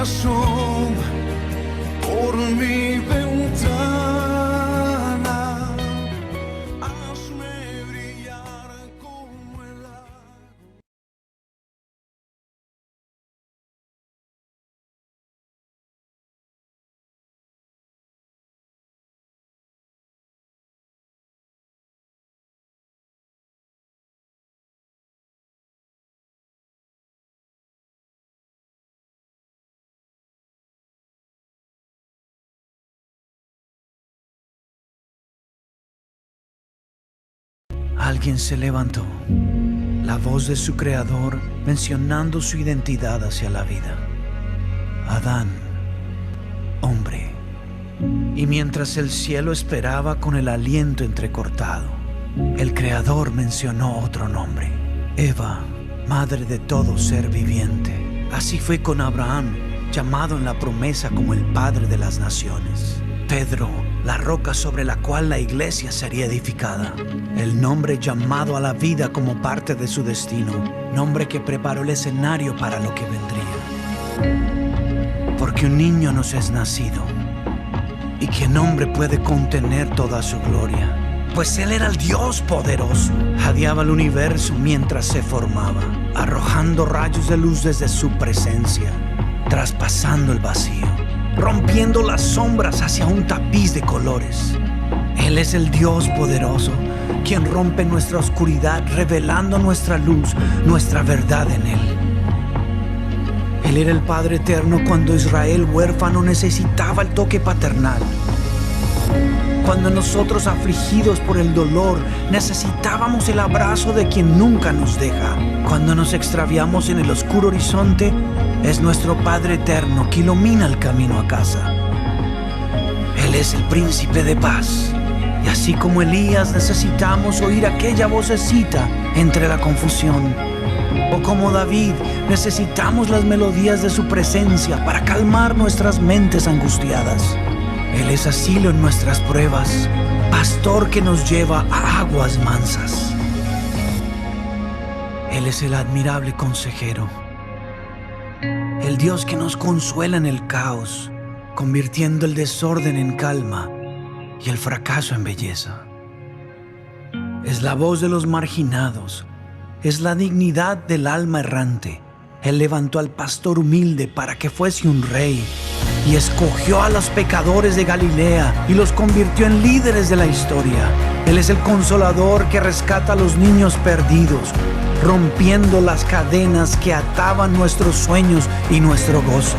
asoma por mi ventana. Hazme brillar como el agua. Alguien se levantó, la voz de su creador mencionando su identidad hacia la vida. Adán, hombre. Y mientras el cielo esperaba con el aliento entrecortado, el creador mencionó otro nombre: Eva, madre de todo ser viviente. Así fue con Abraham, llamado en la promesa como el padre de las naciones. Pedro, la roca sobre la cual la iglesia sería edificada. El nombre llamado a la vida como parte de su destino. Nombre que preparó el escenario para lo que vendría. Porque un niño nos es nacido. ¿Y qué nombre puede contener toda su gloria? Pues Él era el Dios poderoso. Jadeaba el universo mientras se formaba, arrojando rayos de luz desde su presencia, traspasando el vacío, rompiendo las sombras hacia un tapiz de colores. Él es el Dios poderoso, quien rompe nuestra oscuridad, revelando nuestra luz, nuestra verdad en Él. Él era el Padre eterno cuando Israel huérfano necesitaba el toque paternal. Cuando nosotros, afligidos por el dolor, necesitábamos el abrazo de quien nunca nos deja. Cuando nos extraviamos en el oscuro horizonte, es nuestro Padre eterno que ilumina el camino a casa. Él es el príncipe de paz. Y así como Elías, necesitamos oír aquella vocecita entre la confusión. O como David, necesitamos las melodías de su presencia para calmar nuestras mentes angustiadas. Él es asilo en nuestras pruebas, pastor que nos lleva a aguas mansas. Él es el admirable consejero, el Dios que nos consuela en el caos, convirtiendo el desorden en calma y el fracaso en belleza. Es la voz de los marginados, es la dignidad del alma errante. Él levantó al pastor humilde para que fuese un rey y escogió a los pecadores de Galilea y los convirtió en líderes de la historia. Él es el consolador que rescata a los niños perdidos, rompiendo las cadenas que ataban nuestros sueños y nuestro gozo.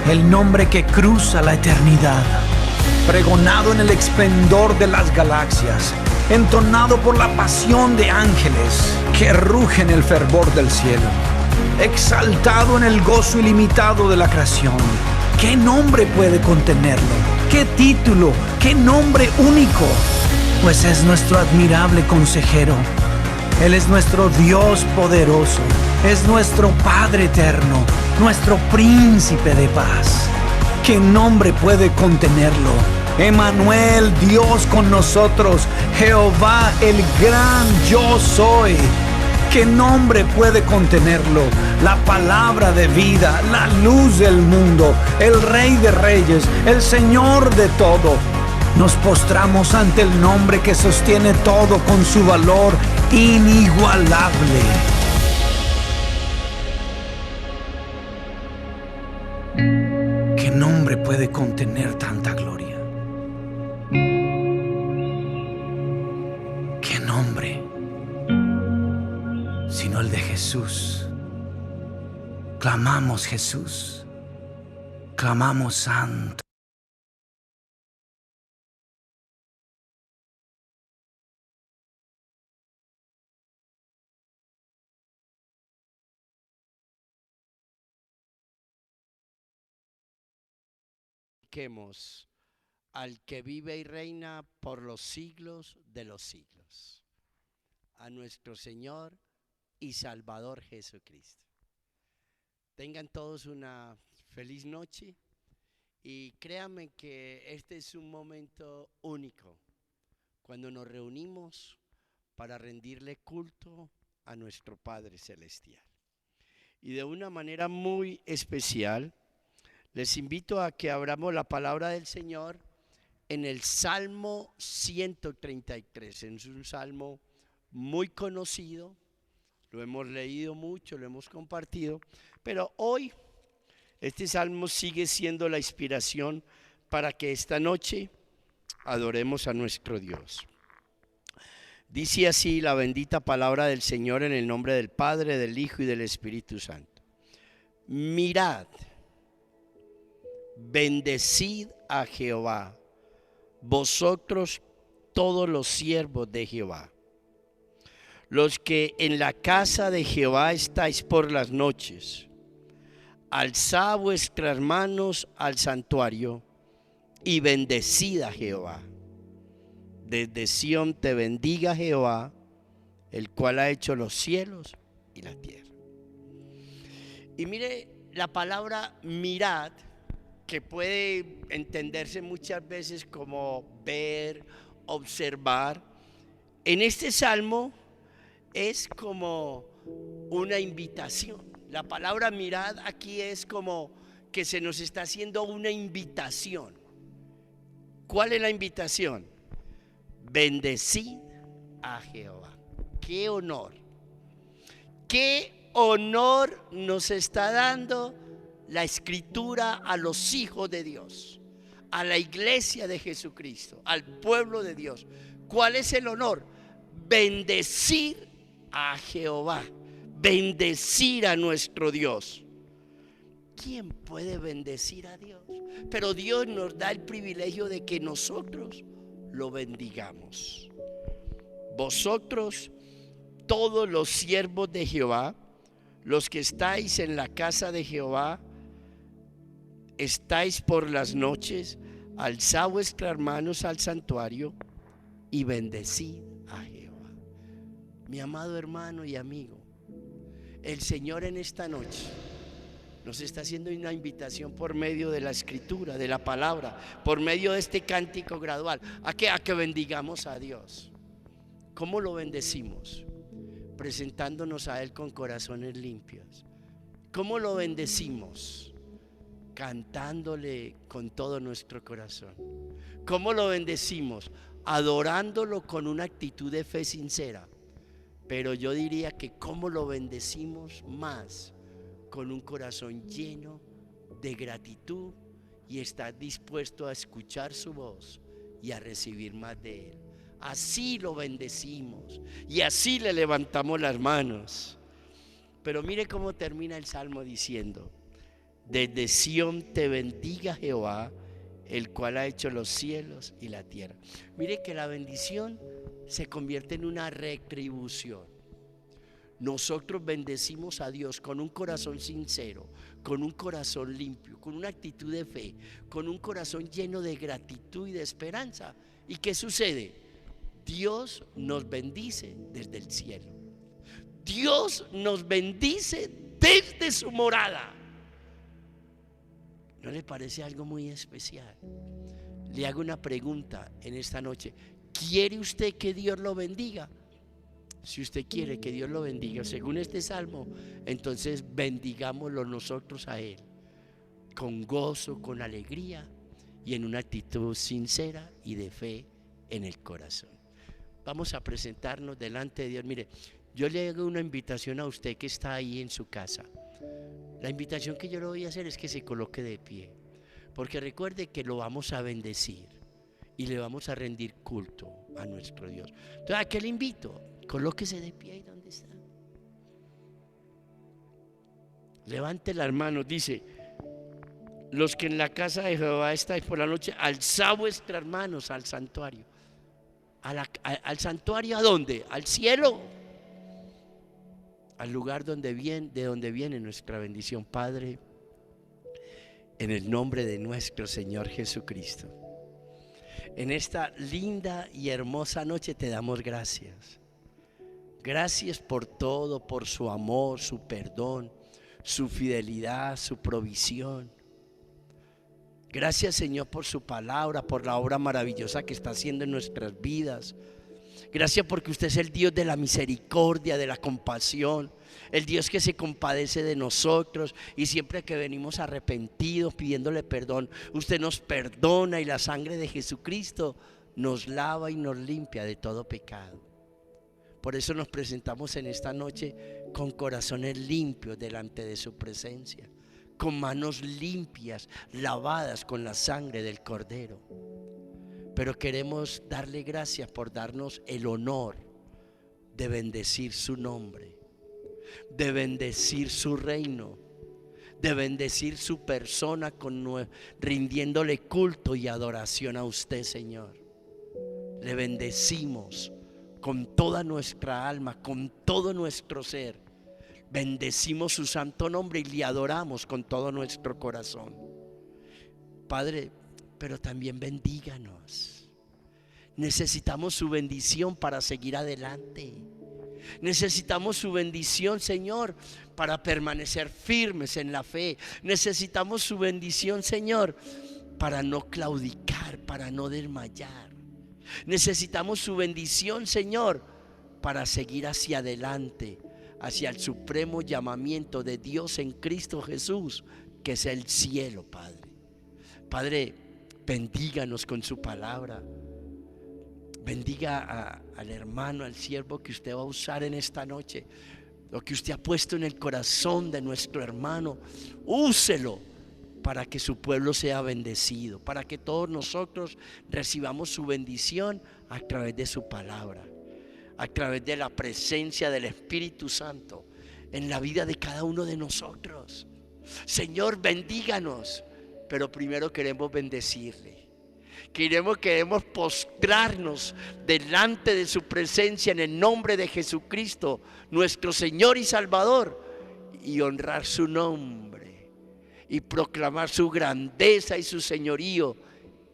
El nombre que cruza la eternidad, pregonado en el esplendor de las galaxias, entonado por la pasión de ángeles que rugen en el fervor del cielo, exaltado en el gozo ilimitado de la creación. ¿Qué nombre puede contenerlo? ¿Qué título? ¿Qué nombre único? Pues es nuestro admirable consejero. Él es nuestro Dios poderoso. Es nuestro Padre eterno, nuestro príncipe de paz. ¿Qué nombre puede contenerlo? Emmanuel, Dios con nosotros. Jehová, el gran yo soy. ¿Qué nombre puede contenerlo? La palabra de vida, la luz del mundo, el Rey de Reyes, el Señor de todo. Nos postramos ante el nombre que sostiene todo con su valor inigualable. ¿Qué nombre puede contener tanta gloria? ¿Qué nombre sino el de Jesús? Clamamos Jesús, clamamos Santo. Glorifiquemos al que vive y reina por los siglos de los siglos, a nuestro Señor y Salvador Jesucristo. Tengan todos una feliz noche y créanme que este es un momento único cuando nos reunimos para rendirle culto a nuestro Padre Celestial. Y de una manera muy especial Les invito a que abramos la palabra del Señor en el Salmo 133. Es un salmo muy conocido, lo hemos leído mucho, lo hemos compartido, pero hoy este salmo sigue siendo la inspiración para que esta noche adoremos a nuestro Dios. Dice así la bendita palabra del Señor en el nombre del Padre, del Hijo y del Espíritu Santo. Mirad, bendecid a Jehová, vosotros todos los siervos de Jehová, los que en la casa de Jehová estáis por las noches. Alzad vuestras manos al santuario y bendecid a Jehová. Desde Sión te bendiga Jehová, el cual ha hecho los cielos y la tierra. Y mire la palabra mirad, que puede entenderse muchas veces como ver, observar. En este salmo es como una invitación. La palabra mirad aquí es como que se nos está haciendo una invitación. ¿Cuál es la invitación? Bendecid a Jehová. ¡Qué honor! ¡Qué honor nos está dando la Escritura a los hijos de Dios, a la iglesia de Jesucristo, al pueblo de Dios! ¿Cuál es el honor? Bendecir a Jehová, bendecir a nuestro Dios. ¿Quién puede bendecir a Dios? Pero Dios nos da el privilegio de que nosotros lo bendigamos. Vosotros, todos los siervos de Jehová, los que estáis en la casa de Jehová, estáis por las noches, alzad vuestras manos al santuario y bendecid a Jehová. Mi amado hermano y amigo, el Señor en esta noche nos está haciendo una invitación por medio de la Escritura, de la palabra, por medio de este cántico gradual, a que bendigamos a Dios. ¿Cómo lo bendecimos? Presentándonos a Él con corazones limpios. ¿Cómo lo bendecimos? Cantándole con todo nuestro corazón. ¿Cómo lo bendecimos? Adorándolo con una actitud de fe sincera. Pero yo diría que ¿cómo lo bendecimos más? Con un corazón lleno de gratitud y estar dispuesto a escuchar su voz y a recibir más de Él. Así lo bendecimos y así le levantamos las manos. Pero mire cómo termina el salmo diciendo: desde Sión te bendiga Jehová, el cual ha hecho los cielos y la tierra. Mire que la bendición se convierte en una retribución. Nosotros bendecimos a Dios con un corazón sincero, con un corazón limpio, con una actitud de fe, con un corazón lleno de gratitud y de esperanza. ¿Y qué sucede? Dios nos bendice desde el cielo. Dios nos bendice desde su morada. ¿No le parece algo muy especial? Le hago una pregunta en esta noche. ¿Quiere usted que Dios lo bendiga? Si usted quiere que Dios lo bendiga, según este salmo, entonces bendigámoslo nosotros a Él, con gozo, con alegría y en una actitud sincera y de fe en el corazón. Vamos a presentarnos delante de Dios. Mire, yo le hago una invitación a usted que está ahí en su casa. La invitación que yo le voy a hacer es que se coloque de pie, porque recuerde que lo vamos a bendecir y le vamos a rendir culto a nuestro Dios. Entonces, ¿a qué le invito? Colóquese de pie ahí donde está. Levante las manos, dice: los que en la casa de Jehová estáis por la noche, alzad vuestras manos al santuario. ¿Al santuario a dónde? Al cielo. Al lugar de donde viene nuestra bendición. Padre, en el nombre de nuestro Señor Jesucristo, en esta linda y hermosa noche te damos gracias. Gracias por todo, por su amor, su perdón, su fidelidad, su provisión. Gracias, Señor, por su palabra, por la obra maravillosa que está haciendo en nuestras vidas. Gracias porque usted es el Dios de la misericordia, de la compasión, el Dios que se compadece de nosotros, y siempre que venimos arrepentidos pidiéndole perdón, usted nos perdona y la sangre de Jesucristo nos lava y nos limpia de todo pecado. Por eso nos presentamos en esta noche con corazones limpios delante de su presencia, con manos limpias, lavadas con la sangre del Cordero. Pero queremos darle gracias por darnos el honor de bendecir su nombre, de bendecir su reino, de bendecir su persona, rindiéndole culto y adoración a usted, Señor. Le bendecimos con toda nuestra alma, con todo nuestro ser. Bendecimos su santo nombre y le adoramos con todo nuestro corazón. Padre, pero también bendíganos. Necesitamos su bendición para seguir adelante. Necesitamos su bendición, Señor, para permanecer firmes en la fe. Necesitamos su bendición, Señor, para no claudicar, para no desmayar. Necesitamos su bendición, Señor, para seguir hacia adelante, hacia el supremo llamamiento de Dios en Cristo Jesús, que es el cielo, Padre. Padre, bendíganos con su palabra. Bendiga al hermano, al siervo que usted va a usar en esta noche. Lo que usted ha puesto en el corazón de nuestro hermano, úselo para que su pueblo sea bendecido, para que todos nosotros recibamos su bendición a través de su palabra, a través de la presencia del Espíritu Santo en la vida de cada uno de nosotros. Señor, bendíganos, pero primero queremos bendecirle. Queremos postrarnos delante de su presencia en el nombre de Jesucristo, nuestro Señor y Salvador, y honrar su nombre y proclamar su grandeza y su señorío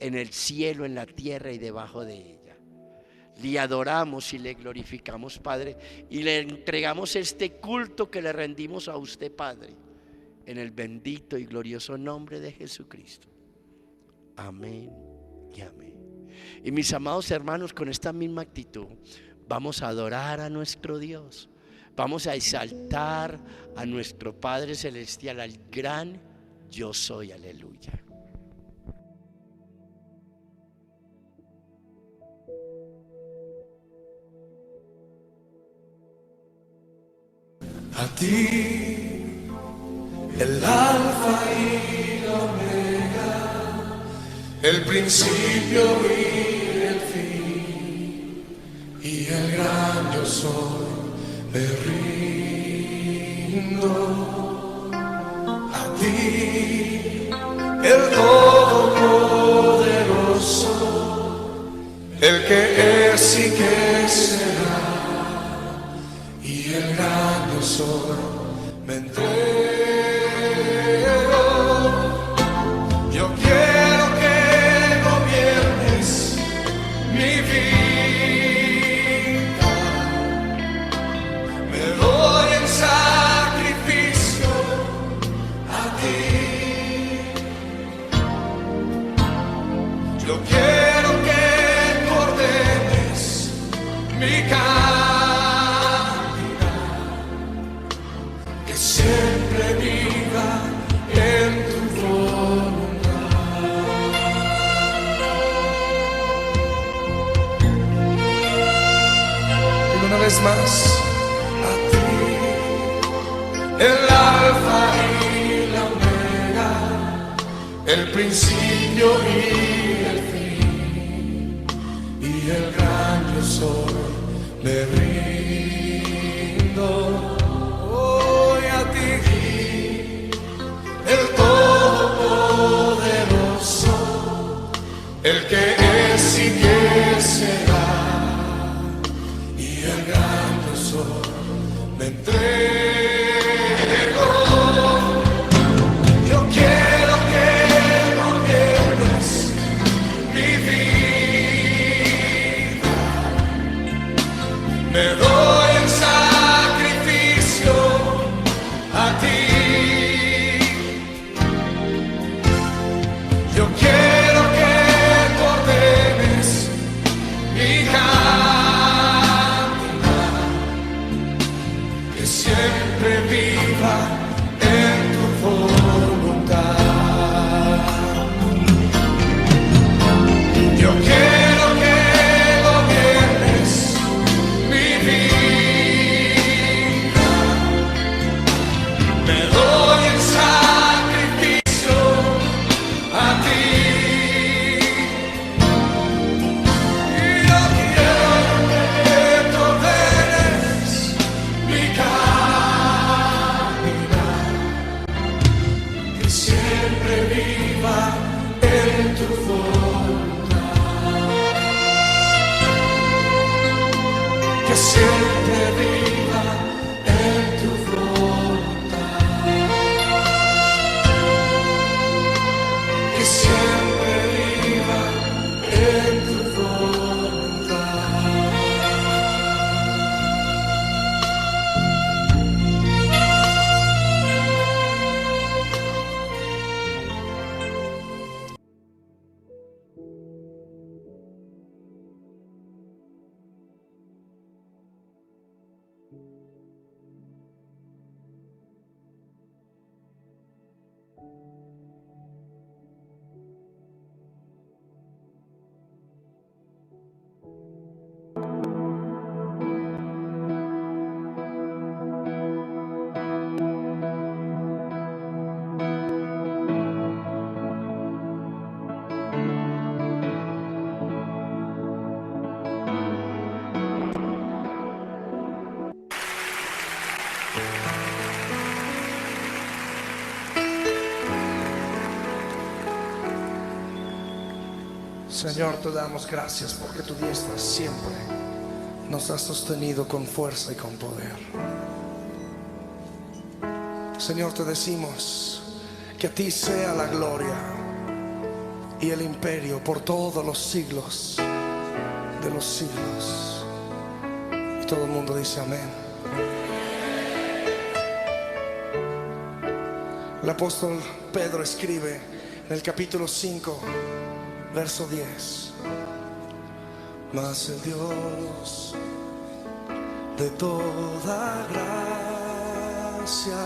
en el cielo, en la tierra y debajo de ella. Le adoramos y le glorificamos, Padre, y le entregamos este culto que le rendimos a usted, Padre, en el bendito y glorioso nombre de Jesucristo. Amén y amén. Y mis amados hermanos, con esta misma actitud vamos a adorar a nuestro Dios. Vamos a exaltar a nuestro Padre Celestial, al gran yo soy. Aleluya. A ti, el alfa y la omega, el principio y el fin, y el gran yo soy, me rindo. A ti, el todopoderoso, el que es y que será, y el gran yo soy, me entrego. Yo quiero que gobiernes mi vida. Me doy en sacrificio a ti. Yo quiero que tú ordenes mi siempre viva en tu voluntad. Y una vez más, a ti, el alfa y la omega, el principio y el fin, y el gran yo soy, me rindo. El todopoderoso, el que es y que será, y el gran yo soy, me entrego. Yo quiero que gobiernes mi vida. Me doy en sacrificio viva en tu voluntad. Yo quiero que gobiernes mi vida. Me doy en sacrificio a ti. Y yo quiero que tú ordenes mi caminar, que siempre viva en tu voluntad, que siempre viva en tu voluntad, que siempre viva en tu voluntad. Señor, te damos gracias porque tu diestra siempre nos has sostenido con fuerza y con poder. Señor, te decimos que a ti sea la gloria y el imperio por todos los siglos de los siglos. Y todo el mundo dice amén. El apóstol Pedro escribe en el capítulo 5, verso 10: mas el Dios de toda gracia,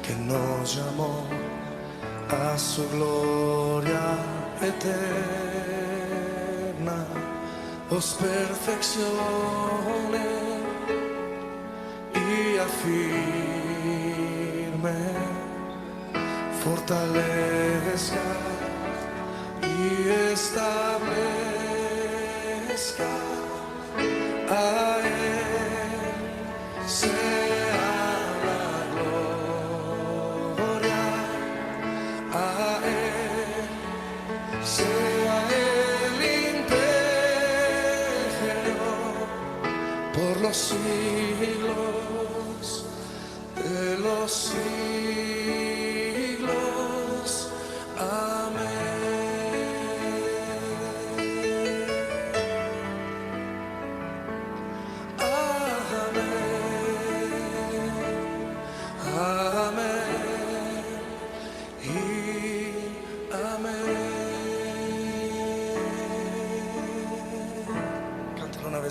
que nos llamó a su gloria eterna, os perfeccione y afirme, fortalezca y establezca. A Él sea la gloria, a Él sea el imperio por los siglos de los siglos. Amén.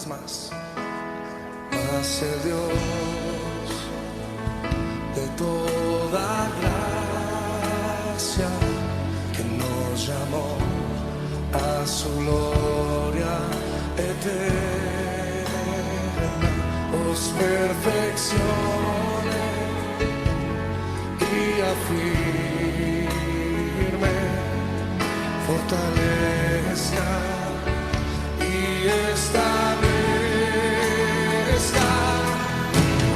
Más, mas el Dios de toda gracia, que nos llamó a su gloria eterna, os perfeccione y afirme, fortalezca y establezca.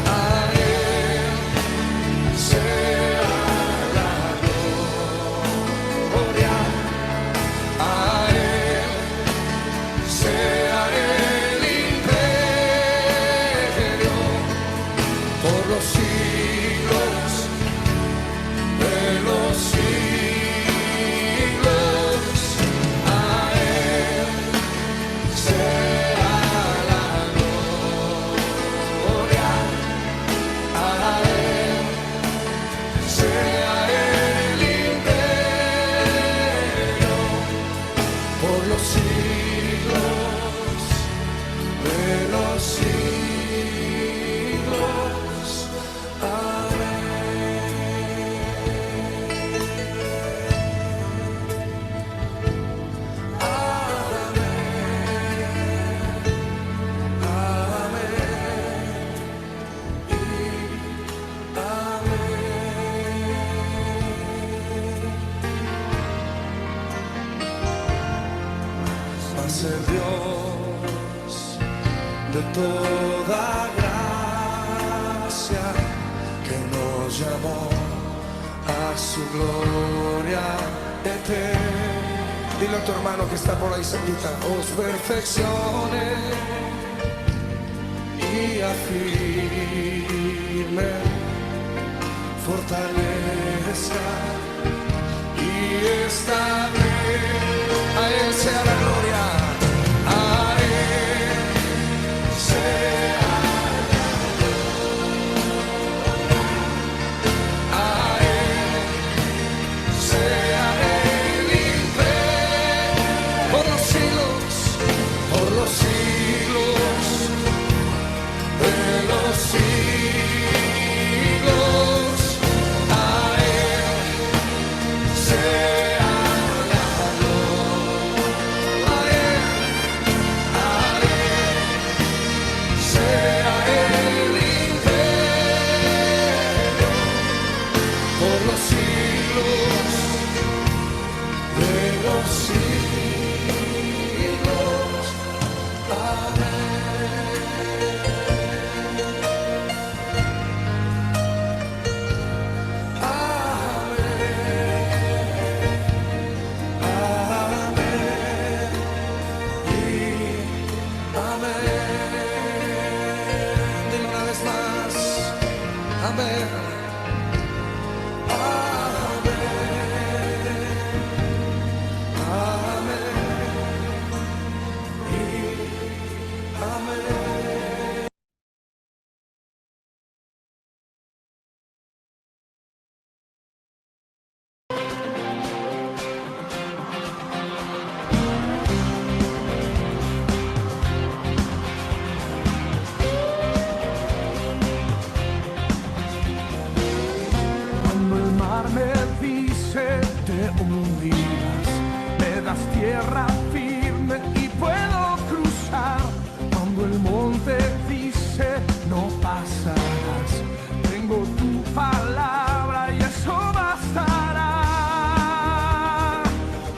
A Él sea la gloria, a Él sea el imperio por los siglos de los siglos. A Él es el Dios de toda gracia que nos llamó a su gloria eterna. Dile a tu hermano que está por ahí cerquita: os perfeccione y afirme, fortalezca y establezca. A Él sea la gloria, a Él sea la gloria, a Él sea el imperio por los siglos de los siglos. A Él sea tierra firme y puedo cruzar. Cuando el monte dice no pasarás, tengo tu palabra y eso bastará.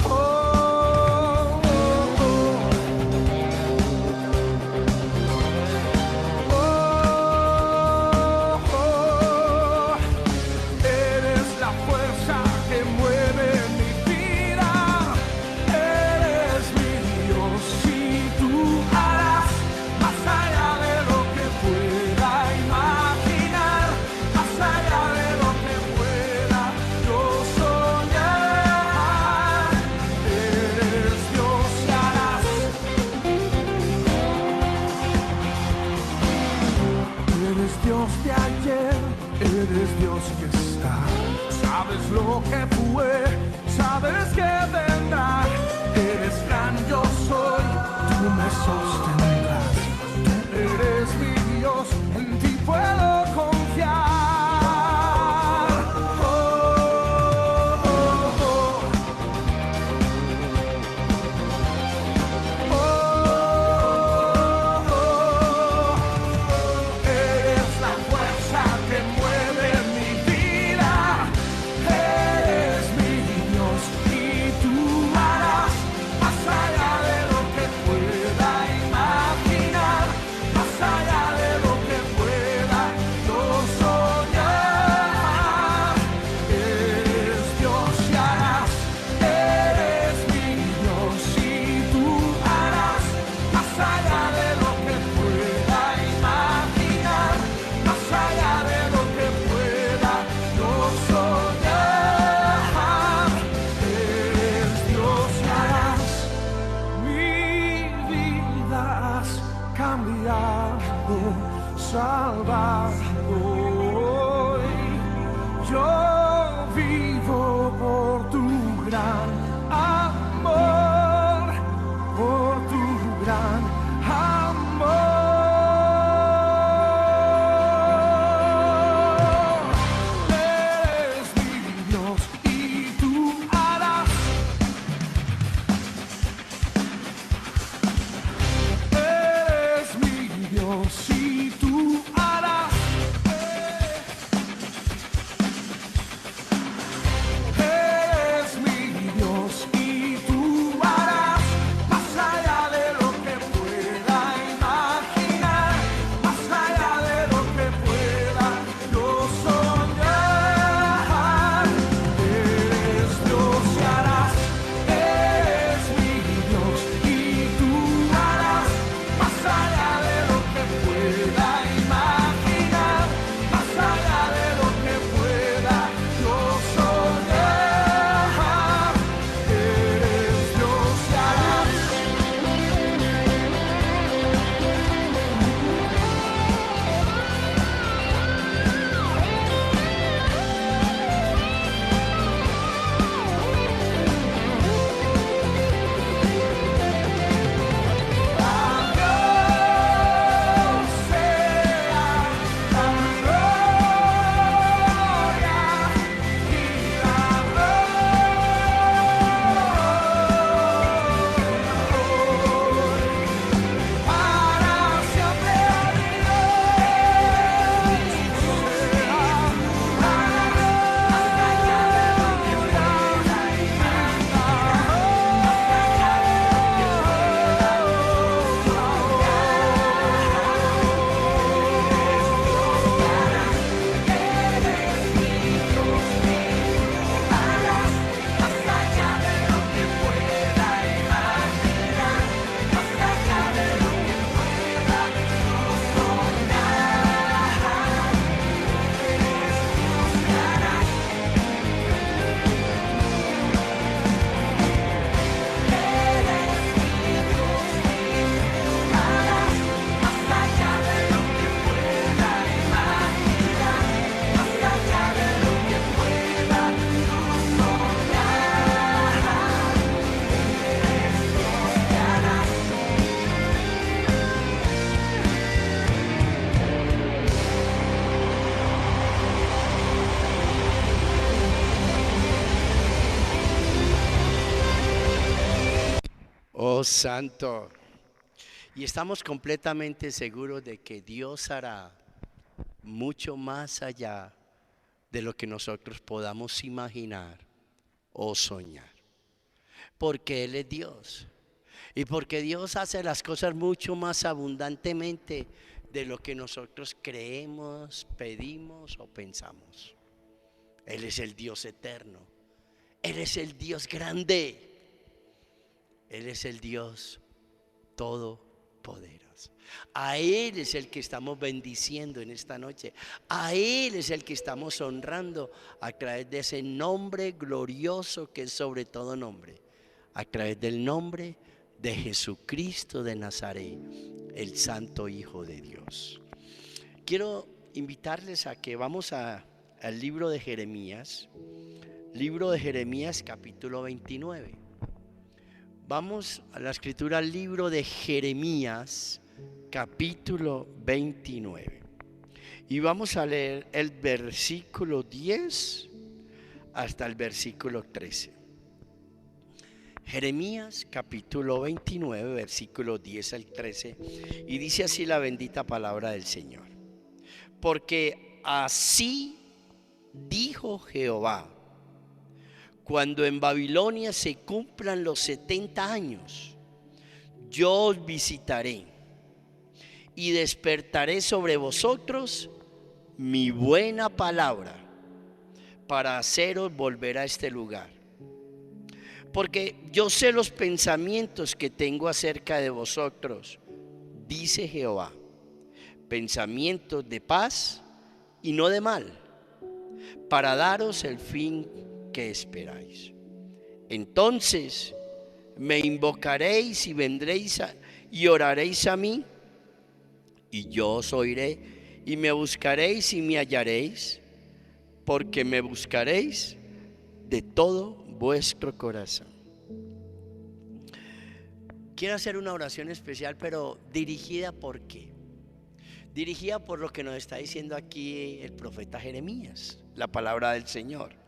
Oh, oh, oh. Oh, oh. Eres la fuerza que mueve mi vida. Eres mi Dios y tú harás más allá de lo que pueda imaginar, más allá de lo que pueda yo soñar. Eres Dios y harás. Eres Dios de ayer, eres Dios que está. Sabes lo que fue, sabes que vendrá. Eres gran, yo soy, tú me sostendrás. Tú eres mi Dios, en ti puedo confiar. Oh, oh, oh. Oh, oh, oh. Eres la fuerza que mueve mi vida. Eres mi Dios y tú harás. Oh, santo. Y estamos completamente seguros de que Dios hará mucho más allá de lo que nosotros podamos imaginar o soñar. Porque Él es Dios. Y porque Dios hace las cosas mucho más abundantemente de lo que nosotros creemos, pedimos o pensamos. Él es el Dios eterno. Él es el Dios grande. Él es el Dios todopoderoso. A Él es el que estamos bendiciendo en esta noche. A Él es el que estamos honrando a través de ese nombre glorioso que es sobre todo nombre. A través del nombre de Jesucristo de Nazaret, el Santo Hijo de Dios. Quiero invitarles a que vamos al libro de Jeremías. Libro de Jeremías, capítulo 29. Vamos a la escritura, al libro de Jeremías, capítulo 29. Y vamos a leer el versículo 10 hasta el versículo 13. Jeremías, capítulo 29, versículo 10 al 13. Y dice así la bendita palabra del Señor. Porque así dijo Jehová: cuando en Babilonia se cumplan los 70 años, yo os visitaré y despertaré sobre vosotros mi buena palabra para haceros volver a este lugar. Porque yo sé los pensamientos que tengo acerca de vosotros, dice Jehová, pensamientos de paz y no de mal, para daros el fin que esperáis. Entonces me invocaréis y vendréis y oraréis a mí, y yo os oiré, y me buscaréis y me hallaréis, porque me buscaréis de todo vuestro corazón. Quiero hacer una oración especial, pero dirigida ¿por qué? Dirigida por lo que nos está diciendo aquí el profeta Jeremías, la palabra del Señor.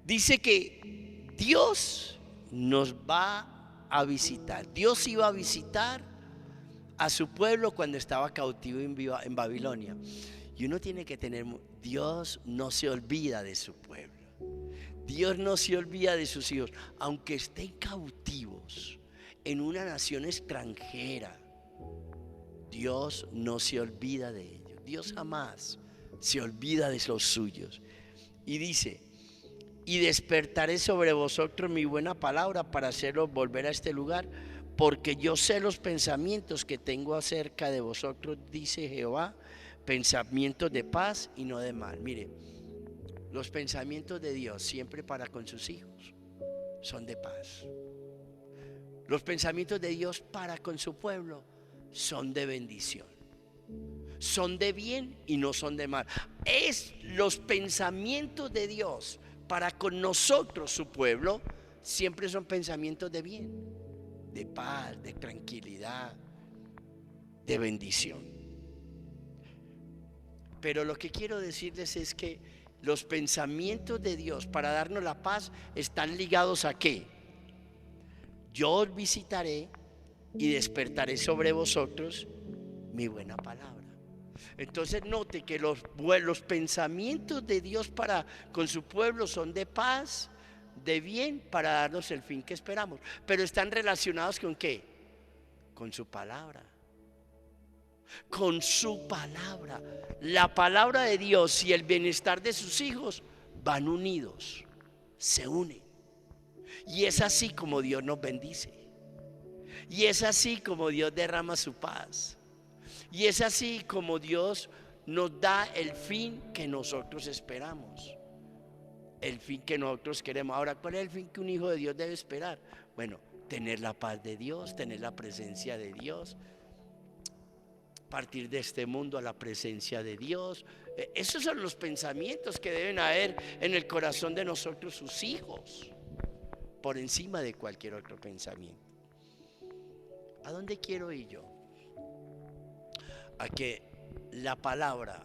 Dice que Dios nos va a visitar. Dios iba a visitar a su pueblo cuando estaba cautivo en Babilonia. Y uno tiene que tener, Dios no se olvida de su pueblo. Dios no se olvida de sus hijos, aunque estén cautivos en una nación extranjera. Dios no se olvida de ellos. Dios jamás se olvida de los suyos. Y dice: y despertaré sobre vosotros mi buena palabra para haceros volver a este lugar, porque yo sé los pensamientos que tengo acerca de vosotros, dice Jehová, pensamientos de paz y no de mal. Mire, los pensamientos de Dios siempre para con sus hijos son de paz. Los pensamientos de Dios para con su pueblo son de bendición. Son de bien y no son de mal. Es los pensamientos de Dios para con nosotros, su pueblo, siempre son pensamientos de bien, de paz, de tranquilidad, de bendición. Pero lo que quiero decirles es que los pensamientos de Dios para darnos la paz están ligados ¿a qué? Yo os visitaré y despertaré sobre vosotros mi buena palabra. Entonces note que los pensamientos de Dios para con su pueblo son de paz, de bien, para darnos el fin que esperamos. Pero están relacionados ¿con qué? Con su palabra. Con su palabra. La palabra de Dios y el bienestar de sus hijos van unidos, se unen. Y es así como Dios nos bendice. Y es así como Dios derrama su paz. Y es así como Dios nos da el fin que nosotros esperamos, el fin que nosotros queremos. Ahora, ¿cuál es el fin que un hijo de Dios debe esperar? Bueno, tener la paz de Dios, tener la presencia de Dios, partir de este mundo a la presencia de Dios. Esos son los pensamientos que deben haber en el corazón de nosotros, sus hijos, por encima de cualquier otro pensamiento. ¿A dónde quiero ir yo? A que la palabra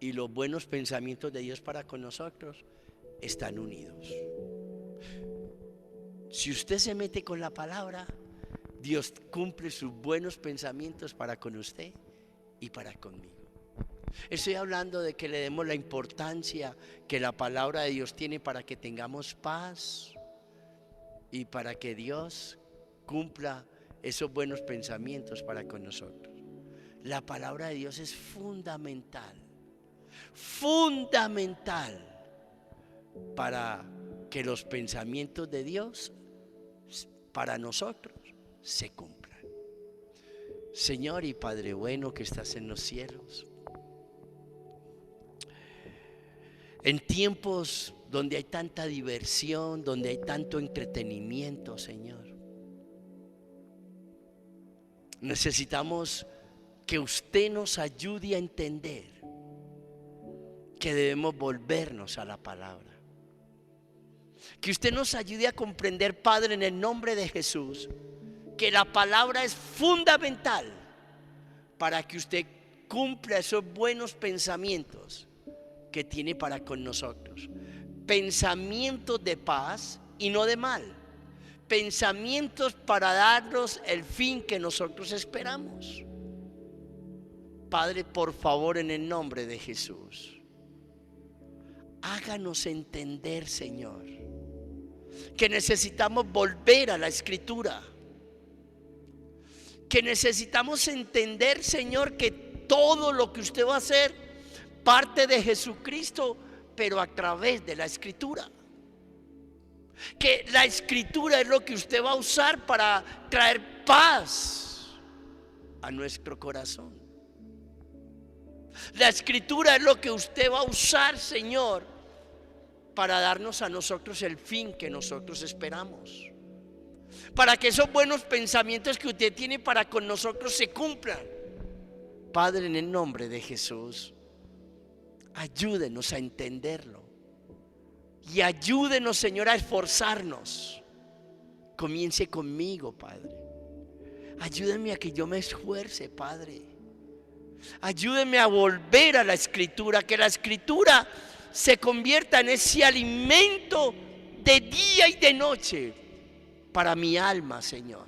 y los buenos pensamientos de Dios para con nosotros están unidos. Si usted se mete con la palabra, Dios cumple sus buenos pensamientos para con usted y para conmigo. Estoy hablando de que le demos la importancia que la palabra de Dios tiene para que tengamos paz y para que Dios cumpla esos buenos pensamientos para con nosotros. La palabra de Dios es fundamental, fundamental para que los pensamientos de Dios para nosotros se cumplan. Señor y Padre bueno que estás en los cielos, en tiempos donde hay tanta diversión, donde hay tanto entretenimiento, Señor, necesitamos que usted nos ayude a entender que debemos volvernos a la palabra. Que usted nos ayude a comprender, Padre, en el nombre de Jesús, que la palabra es fundamental para que usted cumpla esos buenos pensamientos que tiene para con nosotros. Pensamientos de paz y no de mal. Pensamientos para darnos el fin que nosotros esperamos. Padre, por favor, en el nombre de Jesús, háganos entender, Señor, que necesitamos volver a la Escritura, que necesitamos entender, Señor, que todo lo que usted va a hacer parte de Jesucristo, pero a través de la Escritura. Que la Escritura es lo que usted va a usar para traer paz a nuestro corazón. La Escritura es lo que usted va a usar, Señor, para darnos a nosotros el fin que nosotros esperamos, para que esos buenos pensamientos que usted tiene para con nosotros se cumplan. Padre, en el nombre de Jesús, ayúdenos a entenderlo y ayúdenos, Señor, a esforzarnos. Comience conmigo, Padre. Ayúdenme a que yo me esfuerce, Padre. Ayúdenme a volver a la Escritura, que la Escritura se convierta en ese alimento de día y de noche para mi alma, Señor.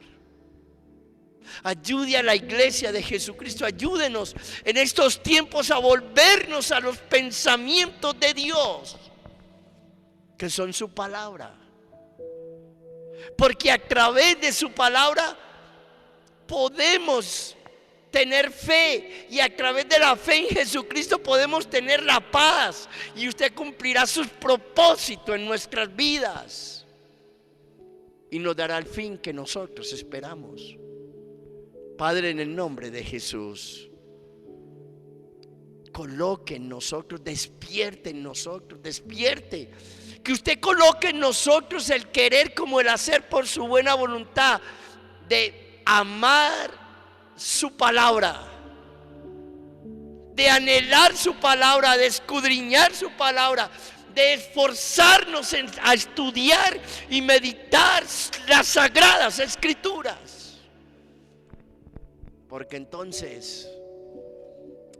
Ayude a la iglesia de Jesucristo, ayúdenos en estos tiempos a volvernos a los pensamientos de Dios, que son su palabra. Porque a través de su palabra podemos tener fe, y a través de la fe en Jesucristo podemos tener la paz, y usted cumplirá sus propósitos en nuestras vidas y nos dará el fin que nosotros esperamos. Padre, en el nombre de Jesús, coloque en nosotros, despierte en nosotros, despierte, que usted coloque en nosotros el querer como el hacer por su buena voluntad, de amar su palabra, de anhelar su palabra, de escudriñar su palabra, de esforzarnos a estudiar y meditar las sagradas Escrituras, porque entonces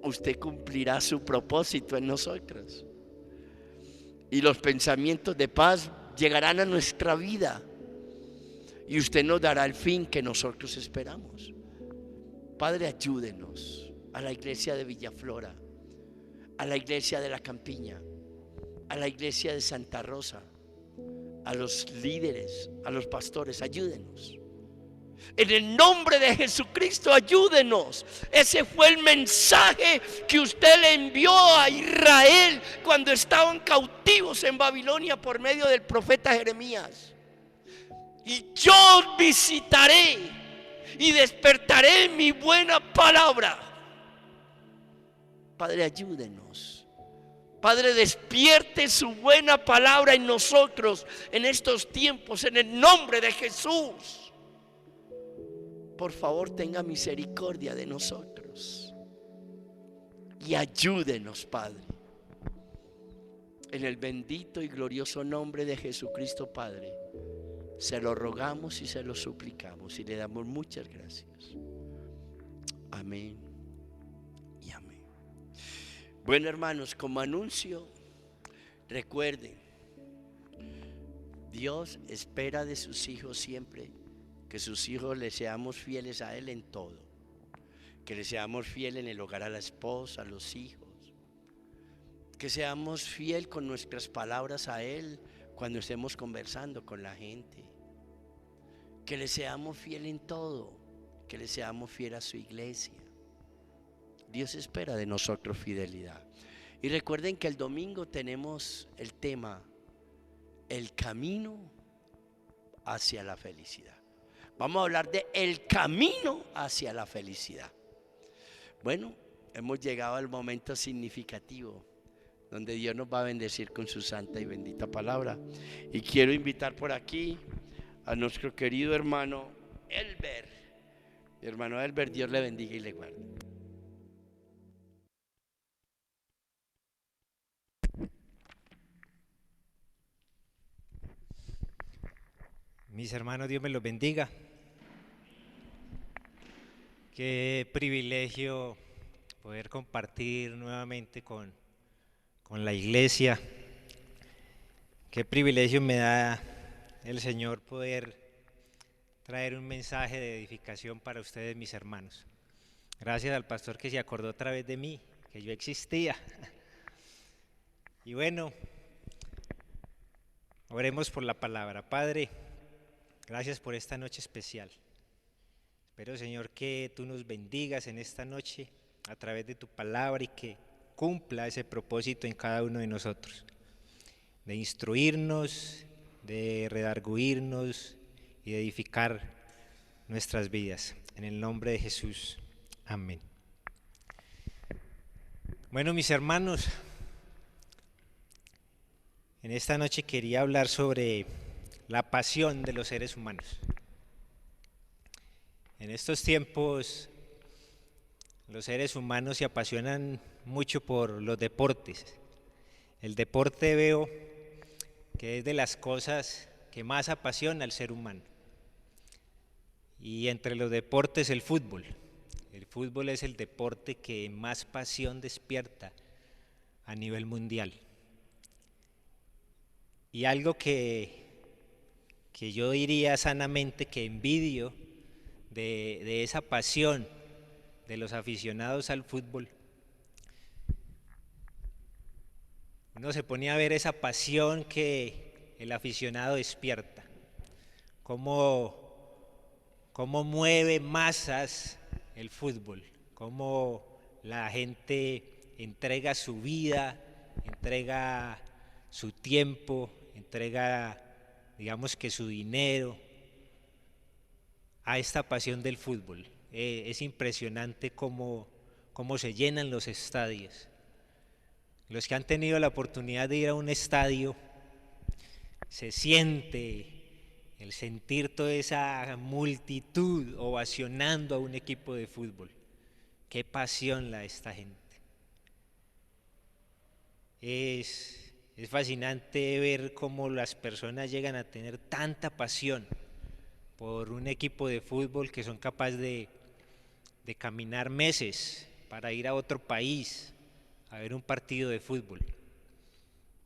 usted cumplirá su propósito en nosotros y los pensamientos de paz llegarán a nuestra vida y usted nos dará el fin que nosotros esperamos. Padre, ayúdenos a la iglesia de Villaflora, a la iglesia de La Campiña, a la iglesia de Santa Rosa, a los líderes, a los pastores, ayúdenos. En el nombre de Jesucristo, ayúdenos. Ese fue el mensaje que usted le envió a Israel cuando estaban cautivos en Babilonia por medio del profeta Jeremías. Y yo visitaré y despertaré mi buena palabra. Padre, ayúdenos. Padre, despierte su buena palabra en nosotros en estos tiempos, en el nombre de Jesús. Por favor, tenga misericordia de nosotros y ayúdenos, Padre. En el bendito y glorioso nombre de Jesucristo, Padre, se lo rogamos y se lo suplicamos y le damos muchas gracias. Amén y amén. Bueno, hermanos, como anuncio, recuerden, Dios espera de sus hijos siempre que sus hijos le seamos fieles a Él en todo, que le seamos fieles en el hogar a la esposa, a los hijos, que seamos fiel con nuestras palabras a Él cuando estemos conversando con la gente, que le seamos fiel en todo, que le seamos fiel a su iglesia. Dios espera de nosotros fidelidad. Y recuerden que el domingo tenemos el tema, el camino hacia la felicidad. Vamos a hablar de el camino hacia la felicidad. Bueno, hemos llegado al momento significativo donde Dios nos va a bendecir con su santa y bendita palabra. Y quiero invitar por aquí a nuestro querido hermano Elber. Hermano Elber, Dios le bendiga y le guarde. Mis hermanos, Dios me los bendiga. Qué privilegio poder compartir nuevamente con la iglesia. Qué privilegio me da el Señor poder traer un mensaje de edificación para ustedes, mis hermanos. Gracias al pastor que se acordó otra vez de mí, que yo existía. Y bueno, oremos por la palabra. Padre, gracias por esta noche especial. Espero, Señor, que tú nos bendigas en esta noche a través de tu palabra y que cumpla ese propósito en cada uno de nosotros, de instruirnos, de redarguirnos y de edificar nuestras vidas. En el nombre de Jesús. Amén. Bueno, mis hermanos, en esta noche quería hablar sobre la pasión de los seres humanos. En estos tiempos, los seres humanos se apasionan mucho por los deportes. El deporte veo que es de las cosas que más apasiona al ser humano. Y entre los deportes, el fútbol. El fútbol es el deporte que más pasión despierta a nivel mundial. Y algo que yo diría sanamente que envidio de esa pasión de los aficionados al fútbol, uno se ponía a ver esa pasión que el aficionado despierta, cómo mueve masas el fútbol, cómo la gente entrega su vida, entrega su tiempo, entrega, digamos que su dinero a esta pasión del fútbol. Es impresionante cómo se llenan los estadios. Los que han tenido la oportunidad de ir a un estadio, se siente el sentir toda esa multitud ovacionando a un equipo de fútbol. Qué pasión la de esta gente. Es fascinante ver cómo las personas llegan a tener tanta pasión por un equipo de fútbol que son capaces de caminar meses para ir a otro país a ver un partido de fútbol.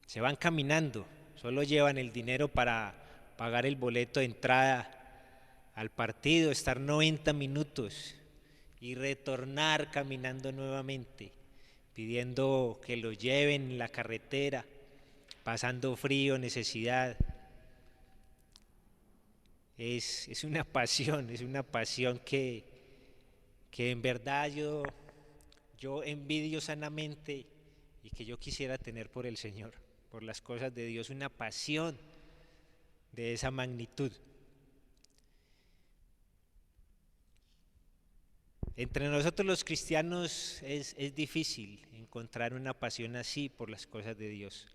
Se van caminando, solo llevan el dinero para pagar el boleto de entrada al partido, estar 90 minutos y retornar caminando nuevamente, pidiendo que lo lleven en la carretera, pasando frío, necesidad. Es una pasión que en verdad yo envidio sanamente y que yo quisiera tener por el Señor, por las cosas de Dios, una pasión de esa magnitud. Entre nosotros los cristianos es difícil encontrar una pasión así por las cosas de Dios.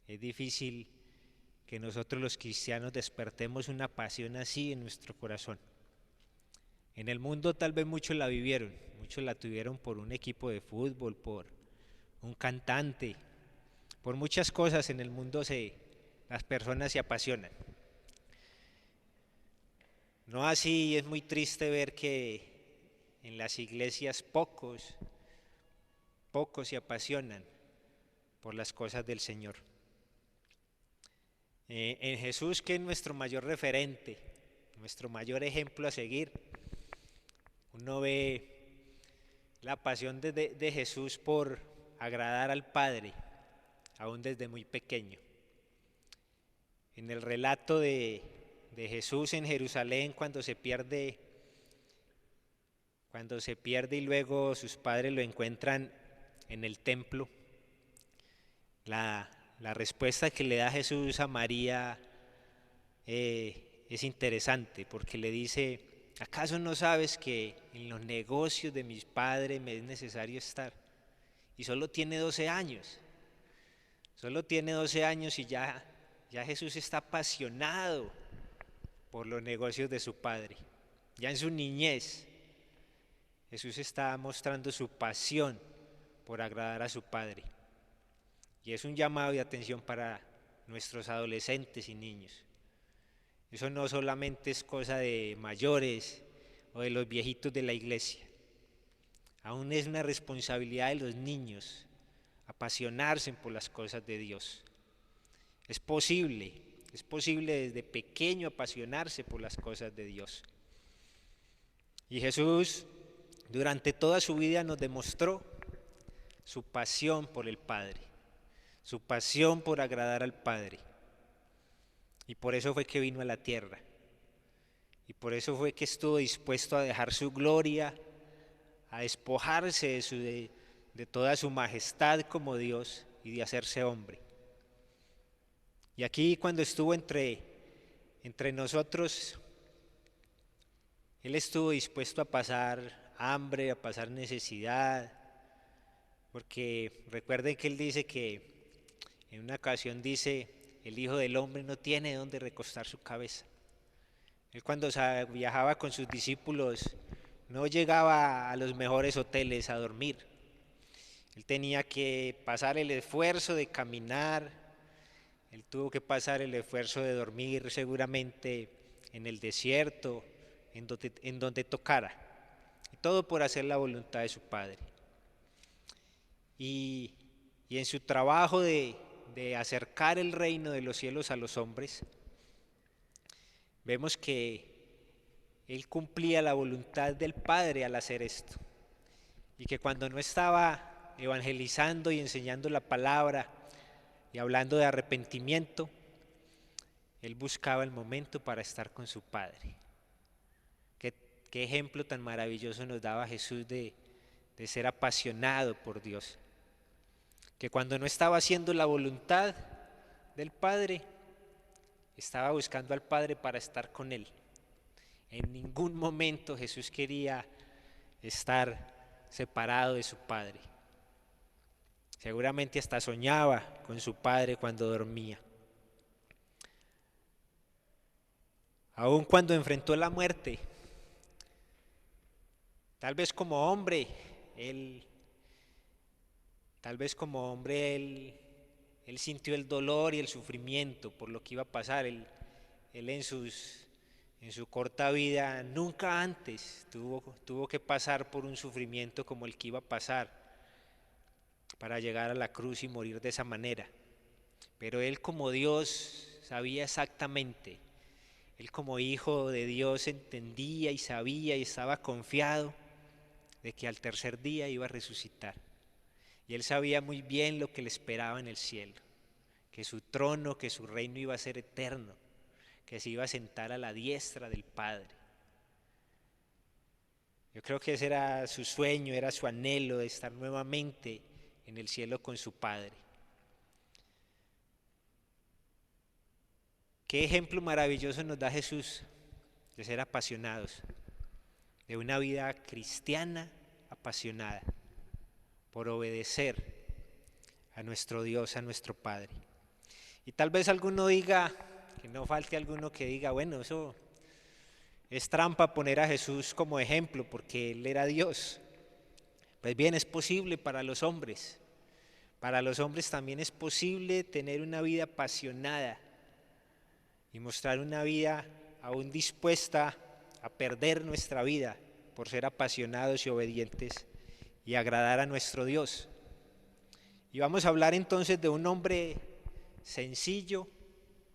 Es difícil que nosotros los cristianos despertemos una pasión así en nuestro corazón. En el mundo tal vez muchos la vivieron, muchos la tuvieron por un equipo de fútbol, por un cantante, por muchas cosas en el mundo las personas se apasionan. No así, es muy triste ver que en las iglesias pocos se apasionan por las cosas del Señor. En Jesús, que es nuestro mayor referente, nuestro mayor ejemplo a seguir. Uno ve la pasión de Jesús por agradar al Padre, aún desde muy pequeño. En el relato de Jesús en Jerusalén, cuando se pierde y luego sus padres lo encuentran en el templo, la respuesta que le da Jesús a María es interesante, porque le dice: ¿acaso no sabes que en los negocios de mis padres me es necesario estar? Y solo tiene 12 años. Solo tiene 12 años y ya Jesús está apasionado por los negocios de su Padre. Ya en su niñez, Jesús está mostrando su pasión por agradar a su Padre. Y es un llamado de atención para nuestros adolescentes y niños. Eso no solamente es cosa de mayores o de los viejitos de la iglesia. Aún es una responsabilidad de los niños apasionarse por las cosas de Dios. Es posible desde pequeño apasionarse por las cosas de Dios. Y Jesús durante toda su vida nos demostró su pasión por el Padre, su pasión por agradar al Padre. Y por eso fue que vino a la tierra. Y por eso fue que estuvo dispuesto a dejar su gloria, a despojarse de toda su majestad como Dios y de hacerse hombre. Y aquí, cuando estuvo entre nosotros, Él estuvo dispuesto a pasar hambre, a pasar necesidad, porque recuerden que Él dice que en una ocasión dice: el Hijo del Hombre no tiene dónde recostar su cabeza. Él, cuando viajaba con sus discípulos, no llegaba a los mejores hoteles a dormir. Él tenía que pasar el esfuerzo de caminar, él tuvo que pasar el esfuerzo de dormir seguramente en el desierto, en donde tocara, y todo por hacer la voluntad de su Padre. Y en su trabajo de acercar el reino de los cielos a los hombres, vemos que Él cumplía la voluntad del Padre al hacer esto, y que cuando no estaba evangelizando y enseñando la palabra y hablando de arrepentimiento, Él buscaba el momento para estar con su Padre. Qué ejemplo tan maravilloso nos daba Jesús de ser apasionado por Dios, que cuando no estaba haciendo la voluntad del Padre, estaba buscando al Padre para estar con Él. En ningún momento Jesús quería estar separado de su Padre. Seguramente hasta soñaba con su Padre cuando dormía. Aun cuando enfrentó la muerte, tal vez como hombre, él sintió el dolor y el sufrimiento por lo que iba a pasar. Él en su corta vida nunca antes tuvo que pasar por un sufrimiento como el que iba a pasar para llegar a la cruz y morir de esa manera. Pero Él, como Dios, sabía exactamente. Él, como hijo de Dios, entendía y sabía y estaba confiado de que al tercer día iba a resucitar. Y Él sabía muy bien lo que le esperaba en el cielo, que su trono, que su reino iba a ser eterno, que se iba a sentar a la diestra del Padre. Yo creo que ese era su sueño, era su anhelo de estar nuevamente en el cielo con su Padre. Qué ejemplo maravilloso nos da Jesús de ser apasionados, de una vida cristiana apasionada por obedecer a nuestro Dios, a nuestro Padre. Y tal vez alguno diga, que no falte alguno que diga: bueno, eso es trampa poner a Jesús como ejemplo porque Él era Dios. Pues bien, es posible para los hombres. Para los hombres también es posible tener una vida apasionada y mostrar una vida aún dispuesta a perder nuestra vida por ser apasionados y obedientes y agradar a nuestro Dios. Y vamos a hablar entonces de un hombre sencillo,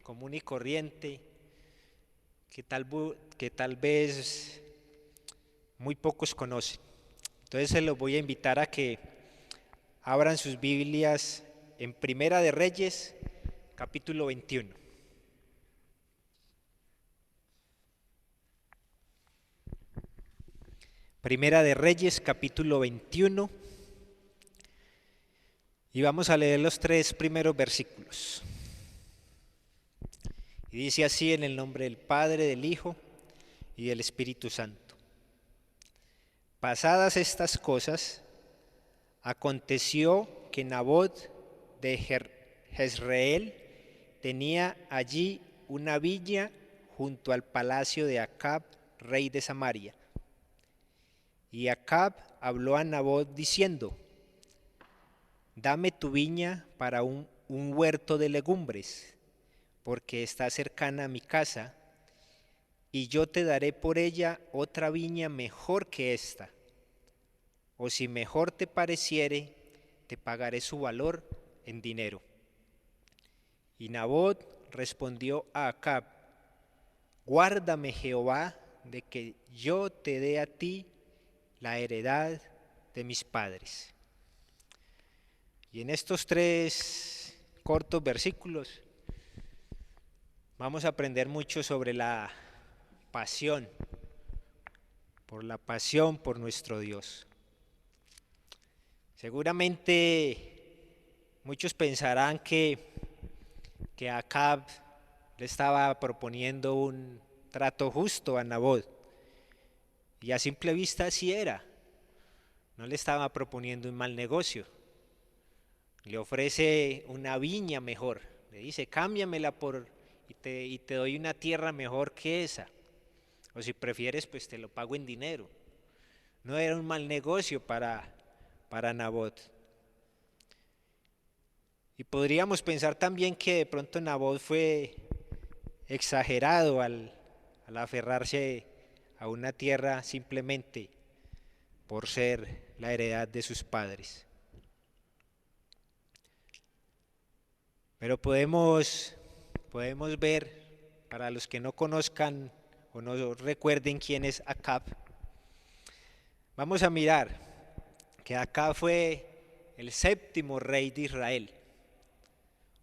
común y corriente, que tal vez muy pocos conocen. Entonces se los voy a invitar a que abran sus Biblias en Primera de Reyes, capítulo 21. Primera de Reyes, capítulo 21. Y vamos a leer los 3 primeros versículos. Y dice así: en el nombre del Padre, del Hijo y del Espíritu Santo. Pasadas estas cosas, aconteció que Nabot de Jezreel tenía allí una viña junto al palacio de Acab, rey de Samaria. Y Acab habló a Nabot diciendo: dame tu viña para un huerto de legumbres, porque está cercana a mi casa, y yo te daré por ella otra viña mejor que esta. O si mejor te pareciere, te pagaré su valor en dinero. Y Nabot respondió a Acab: guárdame Jehová de que yo te dé a ti la heredad de mis padres. Y en estos 3 cortos versículos vamos a aprender mucho sobre la pasión por nuestro Dios. Seguramente muchos pensarán que Acab le estaba proponiendo un trato justo a Nabot, y a simple vista así era. No le estaba proponiendo un mal negocio. Le ofrece una viña mejor, le dice: cámbiamela y te doy una tierra mejor que esa, o si prefieres pues te lo pago en dinero. No era un mal negocio para Nabot. Y podríamos pensar también que de pronto Nabot fue exagerado al aferrarse a una tierra simplemente por ser la heredad de sus padres. Pero podemos ver, para los que no conozcan o no recuerden quién es Acab, vamos a mirar que Acab fue el 7º rey de Israel,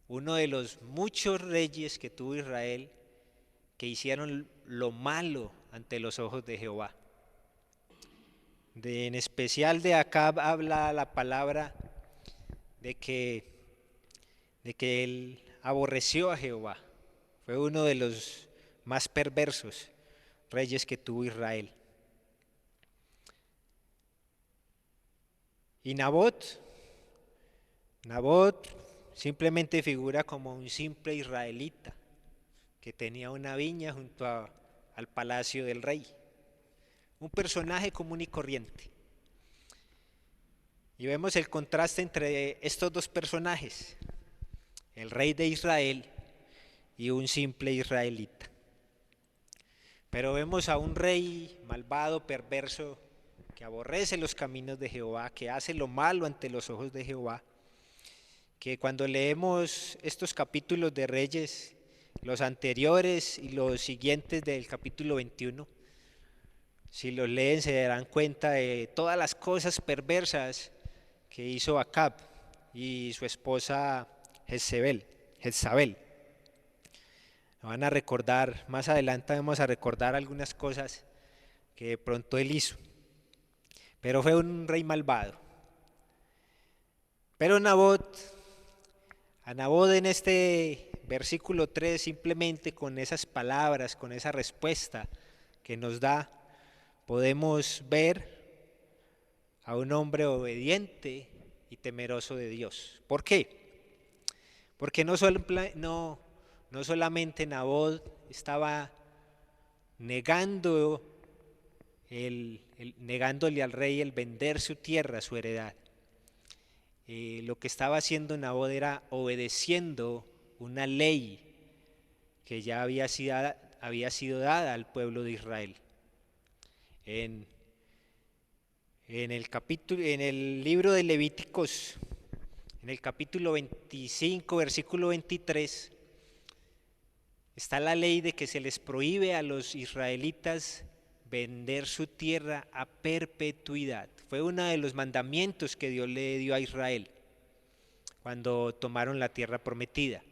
uno de los muchos reyes que tuvo Israel que hicieron lo malo ante los ojos de Jehová. En especial de Acab habla la palabra de que él aborreció a Jehová. Fue uno de los más perversos reyes que tuvo Israel. Y Nabot simplemente figura como un simple israelita que tenía una viña junto al palacio del rey. Un personaje común y corriente. Y vemos el contraste entre estos 2 personajes: el rey de Israel y un simple israelita. Pero vemos a un rey malvado, perverso, que aborrece los caminos de Jehová, que hace lo malo ante los ojos de Jehová, que cuando leemos estos capítulos de Reyes, los anteriores y los siguientes del capítulo 21, si los leen se darán cuenta de todas las cosas perversas que hizo Acab y su esposa Jezabel. Van a recordar, más adelante vamos a recordar algunas cosas que de pronto él hizo. Pero fue un rey malvado. Pero a Nabot en este versículo 3, simplemente con esas palabras, con esa respuesta que nos da, podemos ver a un hombre obediente y temeroso de Dios. ¿Por qué? Porque no solamente Nabot estaba negándole al rey el vender su tierra, su heredad. Lo que estaba haciendo Nabot era obedeciendo una ley que ya había sido dada al pueblo de Israel. En el libro de Levíticos, en el capítulo 25, versículo 23, está la ley de que se les prohíbe a los israelitas vender su tierra a perpetuidad. Fue uno de los mandamientos que Dios le dio a Israel cuando tomaron la tierra prometida.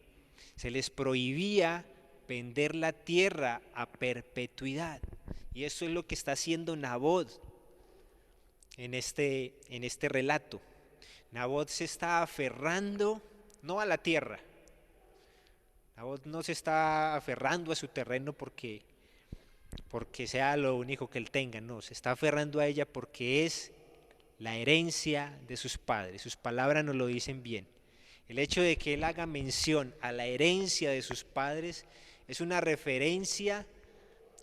Se les prohibía vender la tierra a perpetuidad. Y eso es lo que está haciendo Nabot en este relato. Nabot se está aferrando no a la tierra. Nabot no se está aferrando a su terreno porque sea lo único que él tenga, no, se está aferrando a ella porque es la herencia de sus padres. Sus palabras nos lo dicen bien. El hecho de que él haga mención a la herencia de sus padres es una referencia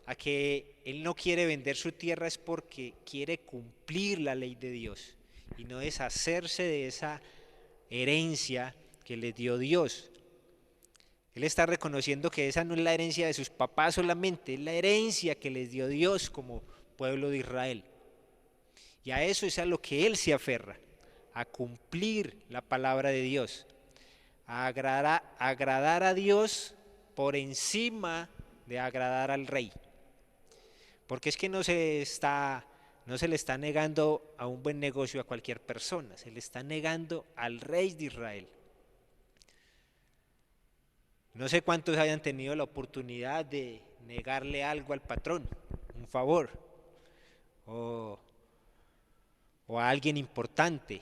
a que él no quiere vender su tierra, es porque quiere cumplir la ley de Dios y no deshacerse de esa herencia que le dio Dios. Él está reconociendo que esa no es la herencia de sus papás solamente, es la herencia que les dio Dios como pueblo de Israel. Y a eso es a lo que él se aferra, a cumplir la palabra de Dios, a agradar a Dios por encima de agradar al rey. Porque es que no se le está negando a un buen negocio a cualquier persona, se le está negando al rey de Israel. No sé cuántos hayan tenido la oportunidad de negarle algo al patrón, un favor, o a alguien importante.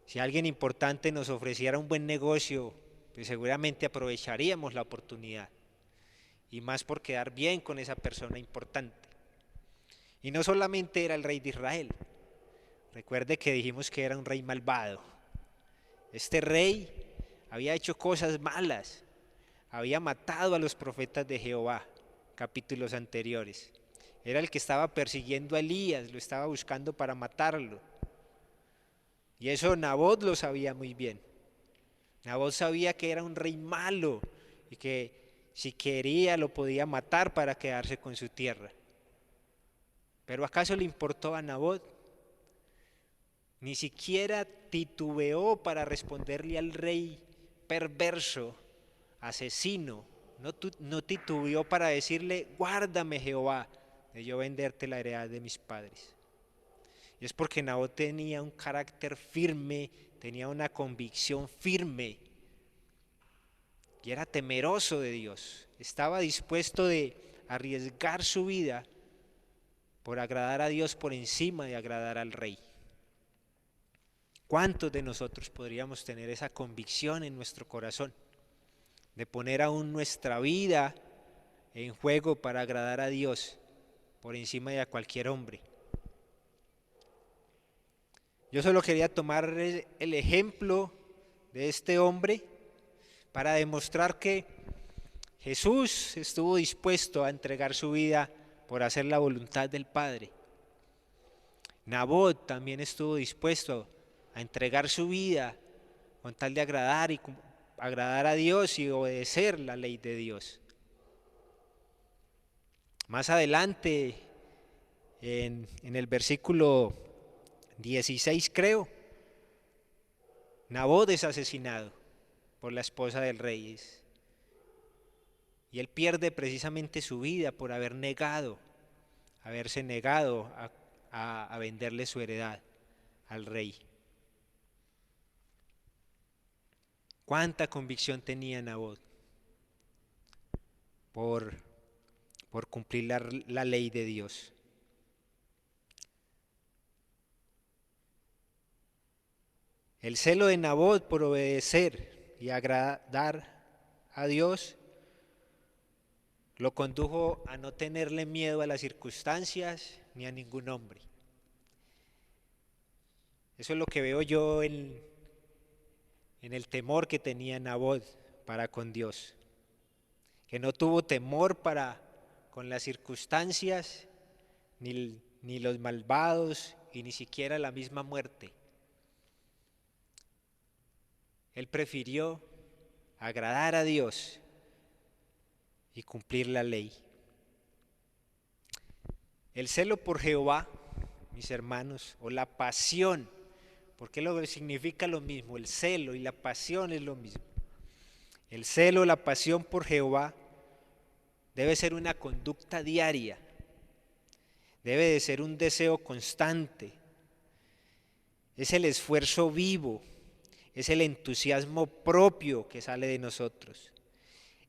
Si alguien importante nos ofreciera un buen negocio, pues seguramente aprovecharíamos la oportunidad, y más por quedar bien con esa persona importante. Y no solamente era el rey de Israel, recuerde que dijimos que era un rey malvado. Este rey había hecho cosas malas, había matado a los profetas de Jehová, capítulos anteriores. Era el que estaba persiguiendo a Elías, lo estaba buscando para matarlo. Y eso Nabot lo sabía muy bien. Nabot sabía que era un rey malo y que si quería lo podía matar para quedarse con su tierra. ¿Pero acaso le importó a Nabot? Ni siquiera titubeó para responderle al rey perverso, asesino, no titubeó para decirle: guárdame, Jehová, de yo venderte la heredad de mis padres. Y es porque Nabot tenía un carácter firme, tenía una convicción firme y era temeroso de Dios. Estaba dispuesto de arriesgar su vida por agradar a Dios por encima de agradar al rey. ¿Cuántos de nosotros podríamos tener esa convicción en nuestro corazón, de poner aún nuestra vida en juego para agradar a Dios por encima de a cualquier hombre? Yo solo quería tomar el ejemplo de este hombre para demostrar que Jesús estuvo dispuesto a entregar su vida por hacer la voluntad del Padre. Nabot también estuvo dispuesto a entregar su vida con tal de agradar a Dios y obedecer la ley de Dios. Más adelante, en el versículo 16 creo, Nabot es asesinado por la esposa del rey y él pierde precisamente su vida por haberse negado a venderle su heredad al rey. ¿Cuánta convicción tenía Nabot por cumplir la ley de Dios? El celo de Nabot por obedecer y agradar a Dios lo condujo a no tenerle miedo a las circunstancias ni a ningún hombre. Eso es lo que veo yo en el temor que tenía Nabot para con Dios, que no tuvo temor con las circunstancias, ni los malvados, y ni siquiera la misma muerte. Él prefirió agradar a Dios y cumplir la ley. El celo por Jehová, mis hermanos, o la pasión, porque lo que significa lo mismo, el celo y la pasión es lo mismo. El celo, la pasión por Jehová debe ser una conducta diaria, debe de ser un deseo constante, es el esfuerzo vivo, es el entusiasmo propio que sale de nosotros,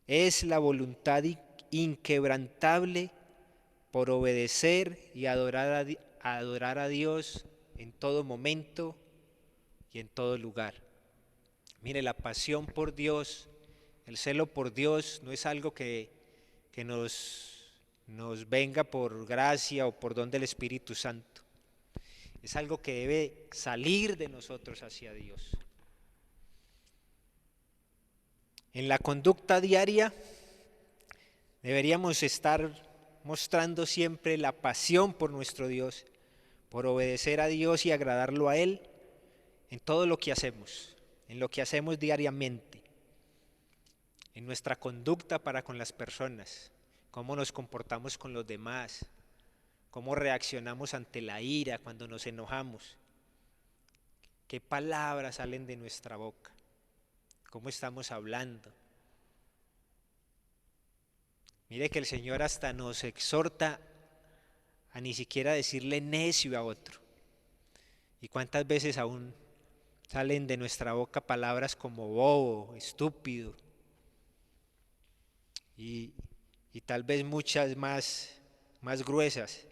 es la voluntad inquebrantable por obedecer y adorar a Dios en todo momento y en todo lugar. Mire, la pasión por Dios, el celo por Dios no es algo que nos venga por gracia o por don del Espíritu Santo. Es algo que debe salir de nosotros hacia Dios. En la conducta diaria deberíamos estar mostrando siempre la pasión por nuestro Dios, por obedecer a Dios y agradarlo a Él en todo lo que hacemos, en lo que hacemos diariamente, en nuestra conducta para con las personas, cómo nos comportamos con los demás, cómo reaccionamos ante la ira cuando nos enojamos, qué palabras salen de nuestra boca, cómo estamos hablando. Mire que el Señor hasta nos exhorta a ni siquiera decirle necio a otro. ¿Y cuántas veces aún salen de nuestra boca palabras como bobo, estúpido? Y tal vez muchas más gruesas.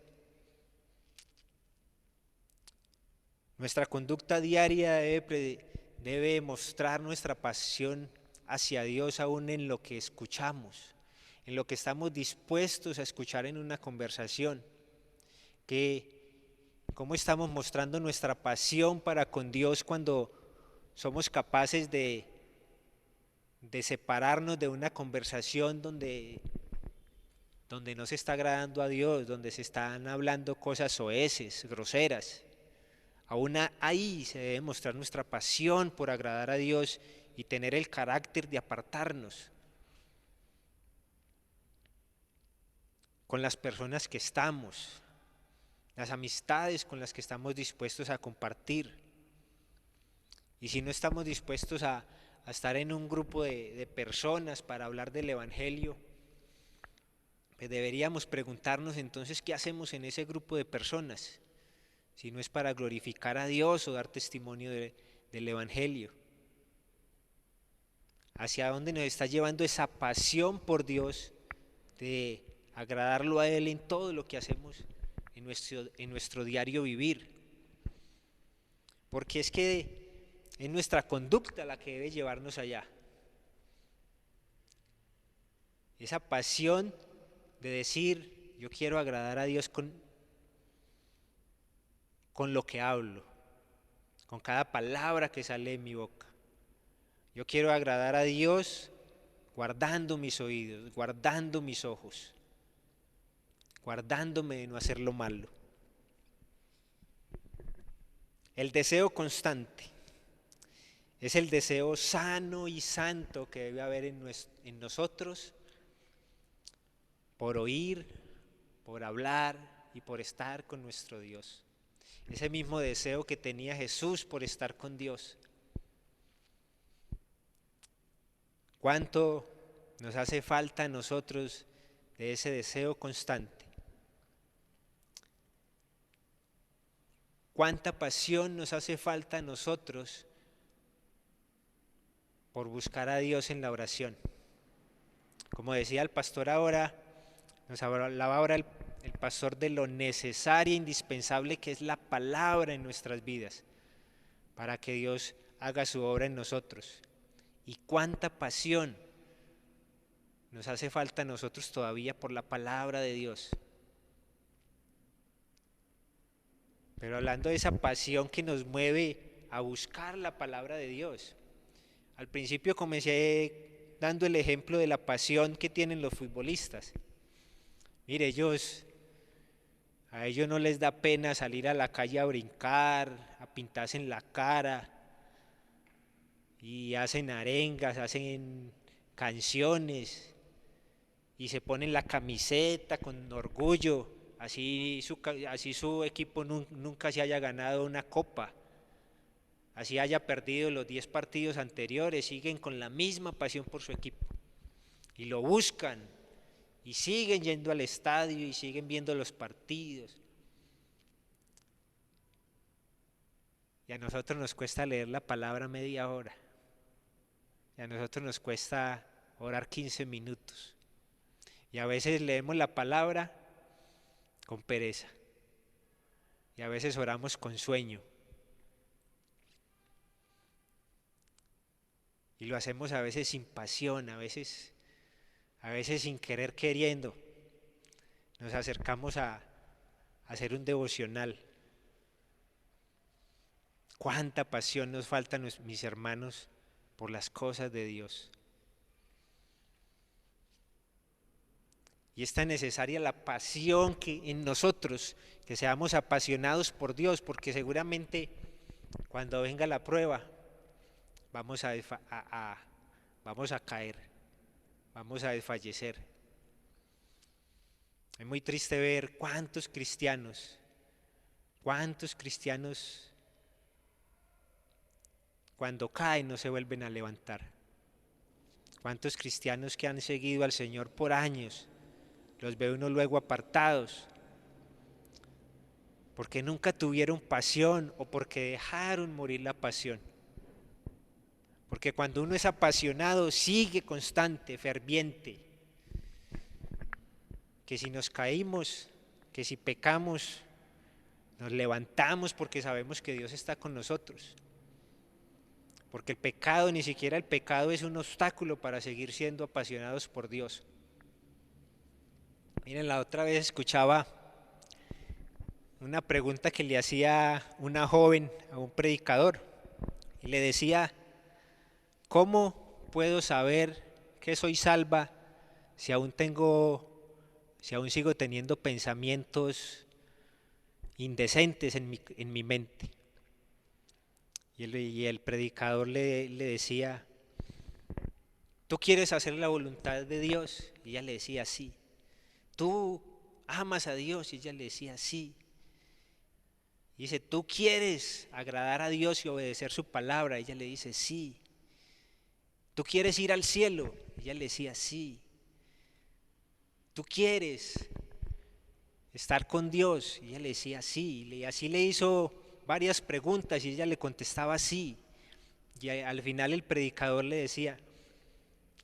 Nuestra conducta diaria debe mostrar nuestra pasión hacia Dios aún en lo que escuchamos, en lo que estamos dispuestos a escuchar en una conversación, cómo estamos mostrando nuestra pasión para con Dios cuando somos capaces de separarnos de una conversación donde no se está agradando a Dios, donde se están hablando cosas soeces, groseras. Aún ahí se debe mostrar nuestra pasión por agradar a Dios y tener el carácter de apartarnos con las personas que estamos, las amistades con las que estamos dispuestos a compartir. Y si no estamos dispuestos a estar en un grupo de personas para hablar del Evangelio, pues deberíamos preguntarnos entonces qué hacemos en ese grupo de personas, si no es para glorificar a Dios o dar testimonio del Evangelio. ¿Hacia dónde nos está llevando esa pasión por Dios de agradarlo a Él en todo lo que hacemos en nuestro diario vivir? Porque es que es nuestra conducta la que debe llevarnos allá. Esa pasión de decir, yo quiero agradar a Dios con lo que hablo, con cada palabra que sale de mi boca. Yo quiero agradar a Dios guardando mis oídos, guardando mis ojos, guardándome de no hacer lo malo. El deseo constante es el deseo sano y santo que debe haber en nosotros por oír, por hablar y por estar con nuestro Dios. Ese mismo deseo que tenía Jesús por estar con Dios. ¿Cuánto nos hace falta a nosotros de ese deseo constante? ¿Cuánta pasión nos hace falta a nosotros por buscar a Dios en la oración? Como decía el pastor ahora, nos hablaba ahora el pastor de lo necesario e indispensable que es la palabra en nuestras vidas para que Dios haga su obra en nosotros. Y cuánta pasión nos hace falta a nosotros todavía por la palabra de Dios. Pero hablando de esa pasión que nos mueve a buscar la palabra de Dios. Al principio comencé dando el ejemplo de la pasión que tienen los futbolistas. Mire, a ellos no les da pena salir a la calle a brincar, a pintarse en la cara, y hacen arengas, hacen canciones, y se ponen la camiseta con orgullo, así su equipo nunca se haya ganado una copa, así haya perdido los 10 partidos anteriores, siguen con la misma pasión por su equipo, y lo buscan, y siguen yendo al estadio y siguen viendo los partidos. Y a nosotros nos cuesta leer la palabra media hora. Y a nosotros nos cuesta orar 15 minutos. Y a veces leemos la palabra con pereza. Y a veces oramos con sueño. Y lo hacemos a veces sin pasión, a veces sin querer queriendo. Nos acercamos a hacer un devocional. Cuánta pasión nos falta, mis hermanos, por las cosas de Dios. Y es tan necesaria la pasión que en nosotros, que seamos apasionados por Dios, porque seguramente cuando venga la prueba vamos a caer, vamos a desfallecer. Es muy triste ver cuántos cristianos cuando caen no se vuelven a levantar. Cuántos cristianos que han seguido al Señor por años, los ve uno luego apartados, porque nunca tuvieron pasión o porque dejaron morir la pasión. Porque cuando uno es apasionado, sigue constante, ferviente. Que si nos caímos, que si pecamos, nos levantamos porque sabemos que Dios está con nosotros. Porque el pecado, ni siquiera el pecado es un obstáculo para seguir siendo apasionados por Dios. Miren, la otra vez escuchaba una pregunta que le hacía una joven a un predicador y le decía: ¿cómo puedo saber que soy salva si aún sigo teniendo pensamientos indecentes en mi mente? Y el predicador le decía: ¿tú quieres hacer la voluntad de Dios? Y ella le decía: sí. ¿Tú amas a Dios? Y ella le decía: sí. Y dice: ¿tú quieres agradar a Dios y obedecer su palabra? Y ella le dice: sí. ¿Tú quieres ir al cielo? Y ella le decía: sí. ¿Tú quieres estar con Dios? Y ella le decía: sí. Y así le hizo varias preguntas y ella le contestaba: sí. Y al final el predicador le decía: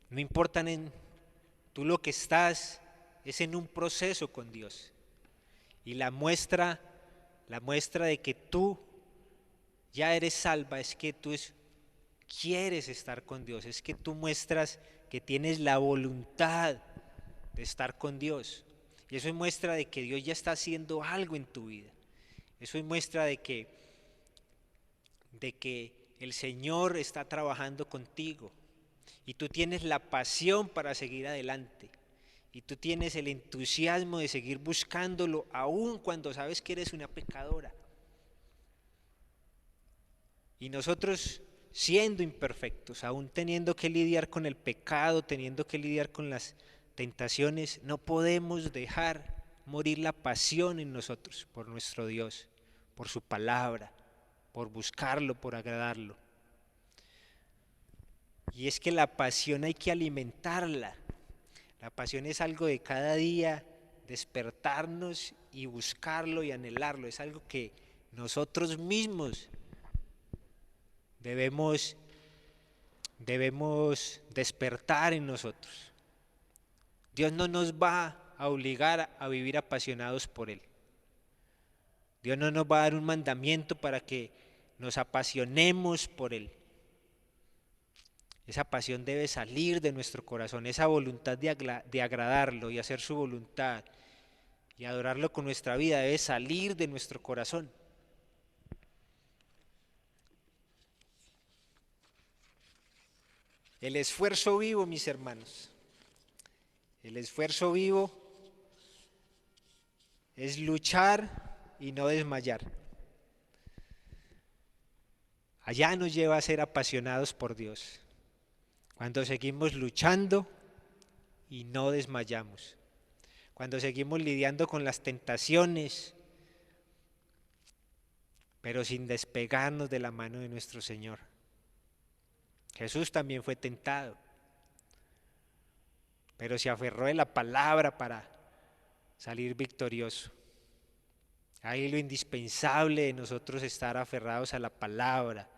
no importa, tú lo que estás es en un proceso con Dios. Y la muestra de que tú ya eres salva es que tú quieres estar con Dios, es que tú muestras que tienes la voluntad de estar con Dios. Y eso es muestra de que Dios ya está haciendo algo en tu vida. Eso es muestra de que el Señor está trabajando contigo y tú tienes la pasión para seguir adelante y tú tienes el entusiasmo de seguir buscándolo aún cuando sabes que eres una pecadora. Y nosotros, siendo imperfectos, aún teniendo que lidiar con el pecado, teniendo que lidiar con las tentaciones, no podemos dejar morir la pasión en nosotros por nuestro Dios, por su palabra, por buscarlo, por agradarlo. Y es que la pasión hay que alimentarla. La pasión es algo de cada día, despertarnos y buscarlo y anhelarlo. Es algo que nosotros mismos debemos despertar en nosotros. Dios no nos va a obligar a vivir apasionados por Él. Dios no nos va a dar un mandamiento para que nos apasionemos por Él. Esa pasión debe salir de nuestro corazón, esa voluntad de agradarlo y hacer su voluntad y adorarlo con nuestra vida debe salir de nuestro corazón. El esfuerzo vivo, mis hermanos, el esfuerzo vivo es luchar y no desmayar. Allá nos lleva a ser apasionados por Dios. Cuando seguimos luchando y no desmayamos. Cuando seguimos lidiando con las tentaciones, pero sin despegarnos de la mano de nuestro Señor. Jesús también fue tentado. pero se aferró de la palabra para salir victorioso. Ahí lo indispensable de nosotros estar aferrados a la palabra,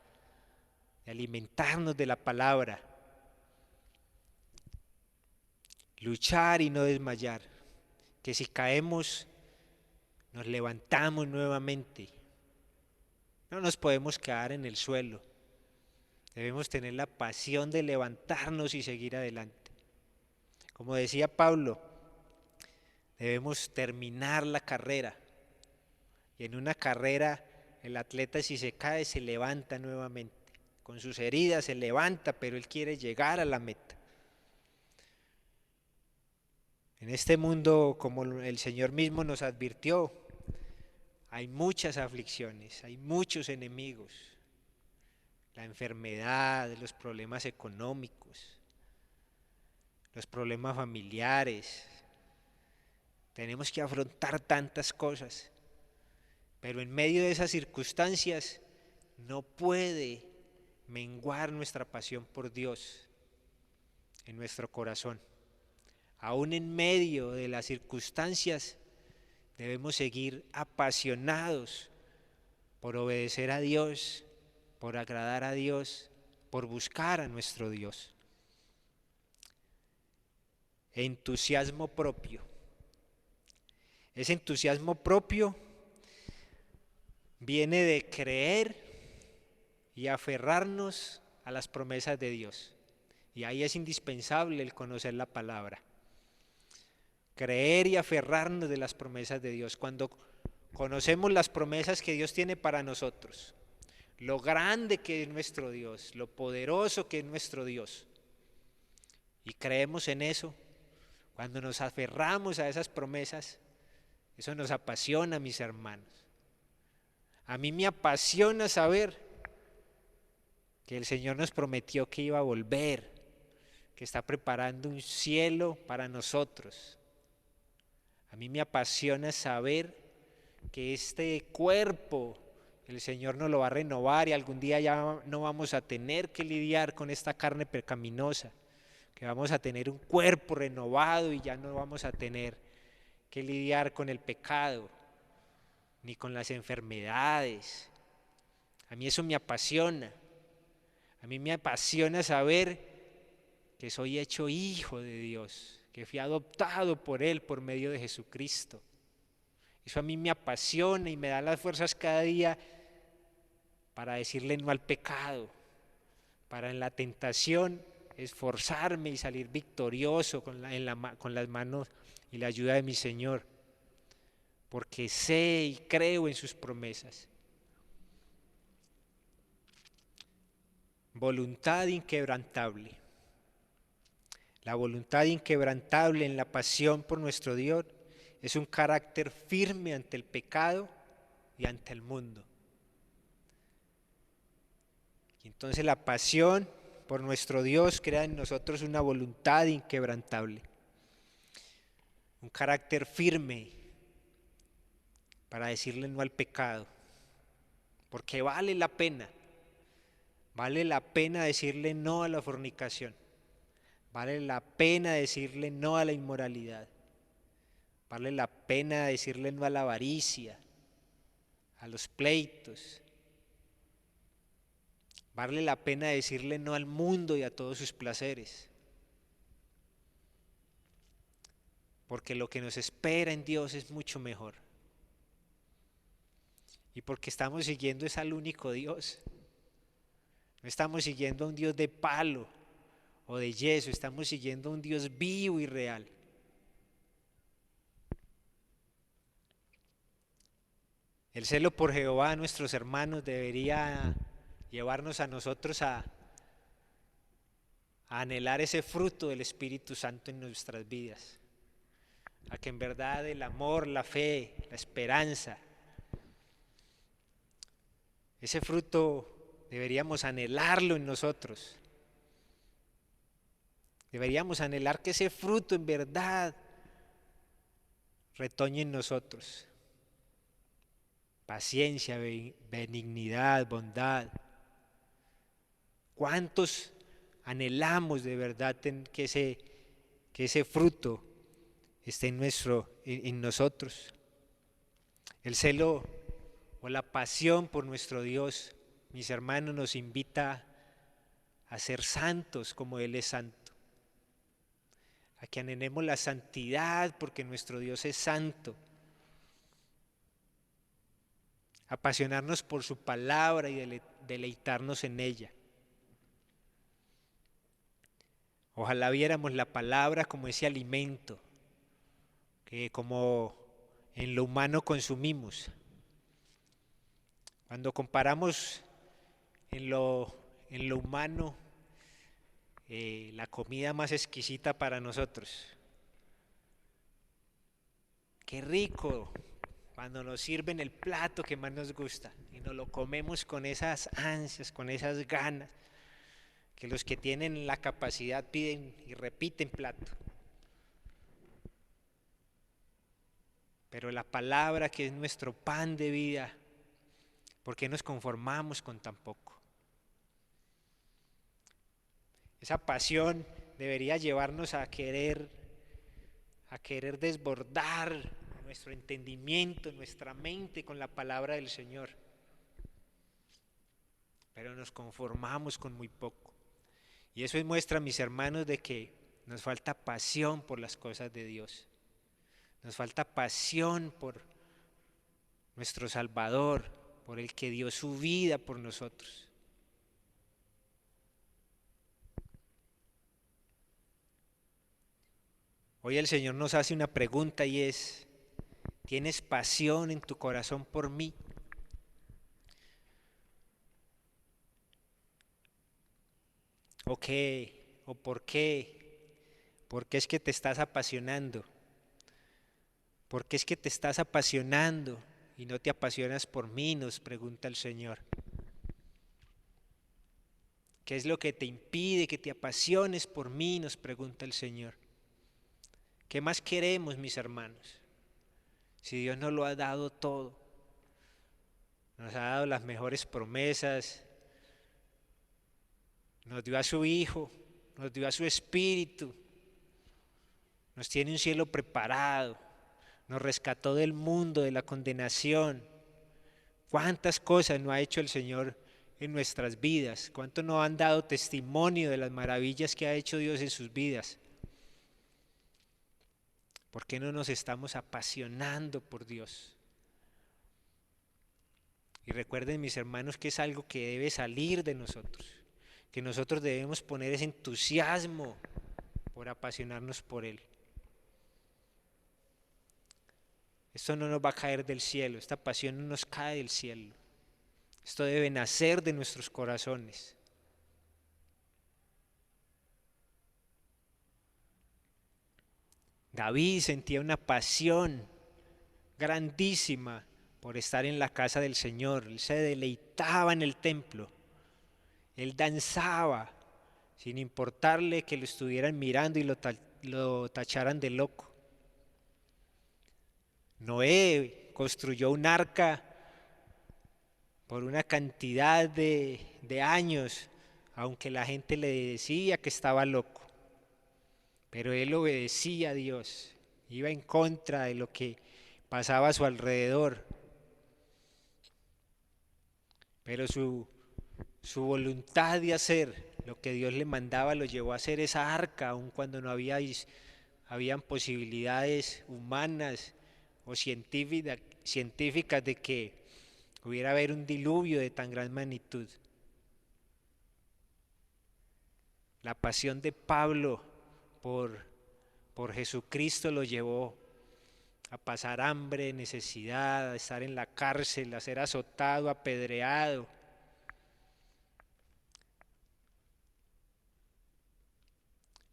de alimentarnos de la palabra, luchar y no desmayar, que si caemos nos levantamos nuevamente. No nos podemos quedar en el suelo. Debemos tener la pasión de levantarnos y seguir adelante. Como decía Pablo, debemos terminar la carrera. Y en una carrera el atleta, si se cae, se levanta nuevamente. Con sus heridas se levanta, pero él quiere llegar a la meta. En este mundo, como el Señor mismo nos advirtió, hay muchas aflicciones, hay muchos enemigos. La enfermedad, los problemas económicos, los problemas familiares. Tenemos que afrontar tantas cosas, pero en medio de esas circunstancias no puede menguar nuestra pasión por Dios en nuestro corazón. Aún en medio de las circunstancias debemos seguir apasionados por obedecer a Dios, por agradar a Dios, por buscar a nuestro Dios. Entusiasmo propio. Ese entusiasmo propio viene de creer y aferrarnos a las promesas de Dios. Y ahí es indispensable el conocer la palabra. Creer y aferrarnos de las promesas de Dios. Cuando conocemos las promesas que Dios tiene para nosotros, lo grande que es nuestro Dios, lo poderoso que es nuestro Dios, y creemos en eso, cuando nos aferramos a esas promesas, eso nos apasiona, mis hermanos. A mí me apasiona saber que el Señor nos prometió que iba a volver, que está preparando un cielo para nosotros. A mí me apasiona saber que este cuerpo el Señor nos lo va a renovar y algún día ya no vamos a tener que lidiar con esta carne pecaminosa, que vamos a tener un cuerpo renovado y ya no vamos a tener que lidiar con el pecado ni con las enfermedades. A mí eso me apasiona. A mí me apasiona saber que soy hecho hijo de Dios, que fui adoptado por Él por medio de Jesucristo. Eso a mí me apasiona y me da las fuerzas cada día para decirle no al pecado, para en la tentación esforzarme y salir victorioso con las manos y la ayuda de mi Señor, porque sé y creo en sus promesas. Voluntad inquebrantable. La voluntad inquebrantable en la pasión por nuestro Dios es un carácter firme ante el pecado y ante el mundo. Y entonces la pasión por nuestro Dios crea en nosotros una voluntad inquebrantable, un carácter firme para decirle no al pecado, porque vale la pena decirle no a la fornicación, vale la pena decirle no a la inmoralidad, vale la pena decirle no a la avaricia, a los pleitos. Vale la pena decirle no al mundo y a todos sus placeres. Porque lo que nos espera en Dios es mucho mejor. Y porque estamos siguiendo es al único Dios. No estamos siguiendo a un Dios de palo o de yeso, estamos siguiendo a un Dios vivo y real. El celo por Jehová, nuestros hermanos, debería llevarnos a nosotros a anhelar ese fruto del Espíritu Santo en nuestras vidas, a que en verdad el amor, la fe, la esperanza, ese fruto deberíamos anhelarlo en nosotros. Deberíamos anhelar que ese fruto en verdad retoñe en nosotros. Paciencia, benignidad, bondad. ¿Cuántos anhelamos de verdad que que ese fruto esté en nosotros. El celo o la pasión por nuestro Dios, mis hermanos, nos invita a ser santos como Él es santo, a que anhelemos la santidad porque nuestro Dios es santo, apasionarnos por su palabra y deleitarnos en ella. Ojalá viéramos la palabra como ese alimento que como en lo humano consumimos. Cuando comparamos en lo humano, la comida más exquisita para nosotros. Qué rico cuando nos sirven el plato que más nos gusta y nos lo comemos con esas ansias, con esas ganas, que los que tienen la capacidad piden y repiten plato. Pero la palabra, que es nuestro pan de vida, ¿por qué nos conformamos con tan poco? Esa pasión debería llevarnos a querer desbordar nuestro entendimiento, nuestra mente con la palabra del Señor. Pero nos conformamos con muy poco. Y eso muestra, mis hermanos, de que nos falta pasión por las cosas de Dios. Nos falta pasión por nuestro Salvador, por el que dio su vida por nosotros. Hoy el Señor nos hace una pregunta y es: ¿tienes pasión en tu corazón por mí? ¿O qué? ¿O por qué? ¿Por qué es que te estás apasionando? ¿Por qué es que te estás apasionando y no te apasionas por mí?, nos pregunta el Señor. ¿Qué es lo que te impide que te apasiones por mí?, nos pregunta el Señor. ¿Qué más queremos, mis hermanos? Si Dios nos lo ha dado todo, nos ha dado las mejores promesas, nos dio a su Hijo, nos dio a su Espíritu, nos tiene un cielo preparado, nos rescató del mundo, de la condenación. ¿Cuántas cosas no ha hecho el Señor en nuestras vidas? ¿Cuántos no han dado testimonio de las maravillas que ha hecho Dios en sus vidas? ¿Por qué no nos estamos apasionando por Dios? Y recuerden, mis hermanos, que es algo que debe salir de nosotros, que nosotros debemos poner ese entusiasmo por apasionarnos por Él. Esto no nos va a caer del cielo, esta pasión no nos cae del cielo. Esto debe nacer de nuestros corazones. David sentía una pasión grandísima por estar en la casa del Señor. Él se deleitaba en el templo. Él danzaba sin importarle que lo estuvieran mirando y lo tacharan de loco. Noé construyó un arca por una cantidad de años, aunque la gente le decía que estaba loco. Pero él obedecía a Dios, iba en contra de lo que pasaba a su alrededor. Pero su voluntad de hacer lo que Dios le mandaba lo llevó a hacer esa arca, aun cuando no habían posibilidades humanas o científicas de que hubiera haber un diluvio de tan gran magnitud. La pasión de Pablo por Jesucristo lo llevó a pasar hambre, necesidad, a estar en la cárcel, a ser azotado, apedreado.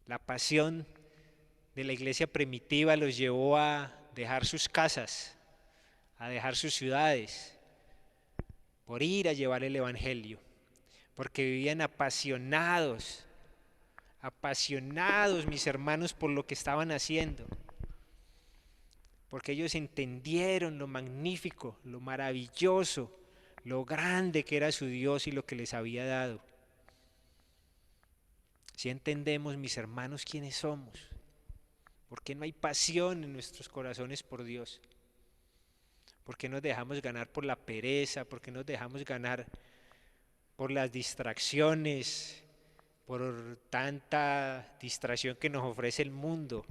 La pasión de la iglesia primitiva los llevó a dejar sus casas, a dejar sus ciudades, por ir a llevar el evangelio, porque vivían apasionados, mis hermanos, por lo que estaban haciendo, porque ellos entendieron lo magnífico, lo maravilloso, lo grande que era su Dios y lo que les había dado. Si entendemos, mis hermanos, quiénes somos, ¿Por qué no hay pasión en nuestros corazones por Dios? ¿Por qué nos dejamos ganar por la pereza? ¿Por qué nos dejamos ganar por las distracciones? Por tanta distracción que nos ofrece el mundo.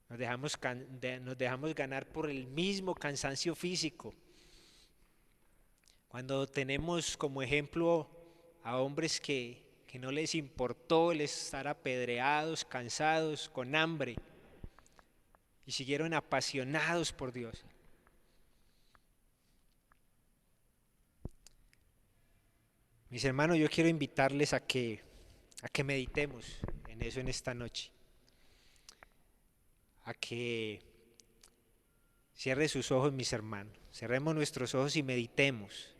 Nos dejamos ganar por el mismo cansancio físico. Cuando tenemos como ejemplo a hombres que no les importó el estar apedreados, cansados, con hambre, y siguieron apasionados por Dios. Mis hermanos, yo quiero invitarles a que meditemos en eso en esta noche. A que cierre sus ojos, mis hermanos. Cerremos nuestros ojos y meditemos.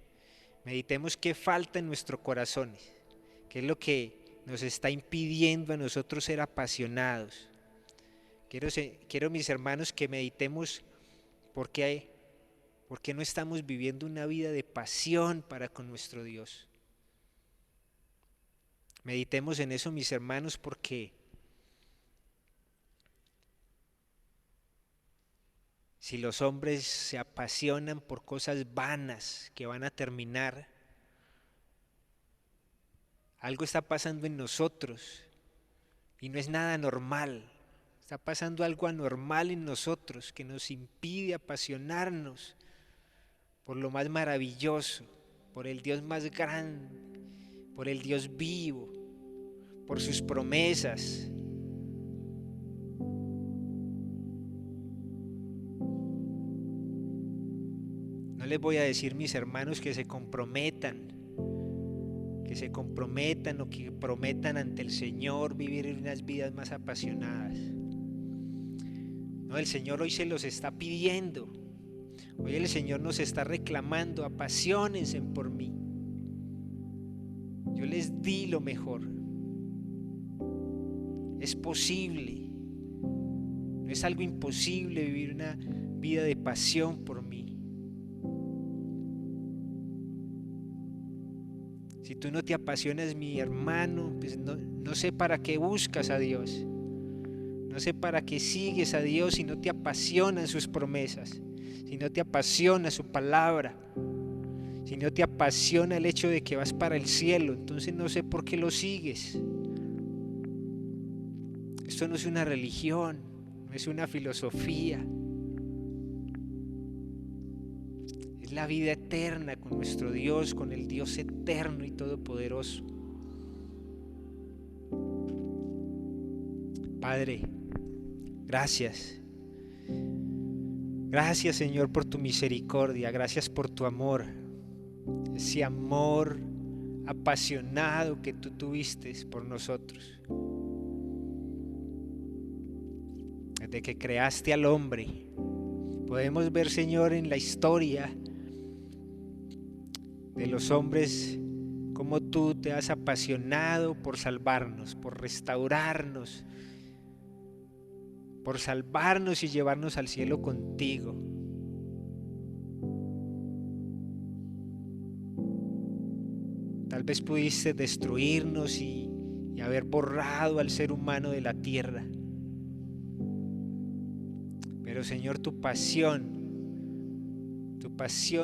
Meditemos qué falta en nuestros corazones. Qué es lo que nos está impidiendo a nosotros ser apasionados. Quiero mis hermanos, que meditemos por qué no estamos viviendo una vida de pasión para con nuestro Dios. Meditemos en eso, mis hermanos, porque si los hombres se apasionan por cosas vanas que van a terminar, algo está pasando en nosotros y no es nada normal. Está pasando algo anormal en nosotros que nos impide apasionarnos por lo más maravilloso, por el Dios más grande, por el Dios vivo, por sus promesas. No les voy a decir, mis hermanos, que se comprometan o que prometan ante el Señor vivir unas vidas más apasionadas. No, el Señor hoy se los está pidiendo. Hoy el Señor nos está reclamando: apasionense por mí. Yo les di lo mejor. Es posible. No es algo imposible vivir una vida de pasión por mí. Si tú no te apasionas, mi hermano, pues no sé para qué buscas a Dios. No sé para qué sigues a Dios si no te apasionan sus promesas, si no te apasiona su palabra, si no te apasiona el hecho de que vas para el cielo. Entonces no sé por qué lo sigues. Esto no es una religión, no es una filosofía. Es la vida eterna con nuestro Dios, con el Dios eterno y todopoderoso. Padre, gracias. Gracias, Señor, por tu misericordia. Gracias por tu amor. Ese amor apasionado que tú tuviste por nosotros. Desde que creaste al hombre, podemos ver, Señor, en la historia de los hombres cómo tú te has apasionado por salvarnos, por restaurarnos, por salvarnos y llevarnos al cielo contigo. Tal vez pudiste destruirnos y haber borrado al ser humano de la tierra. Pero, Señor, tu pasión,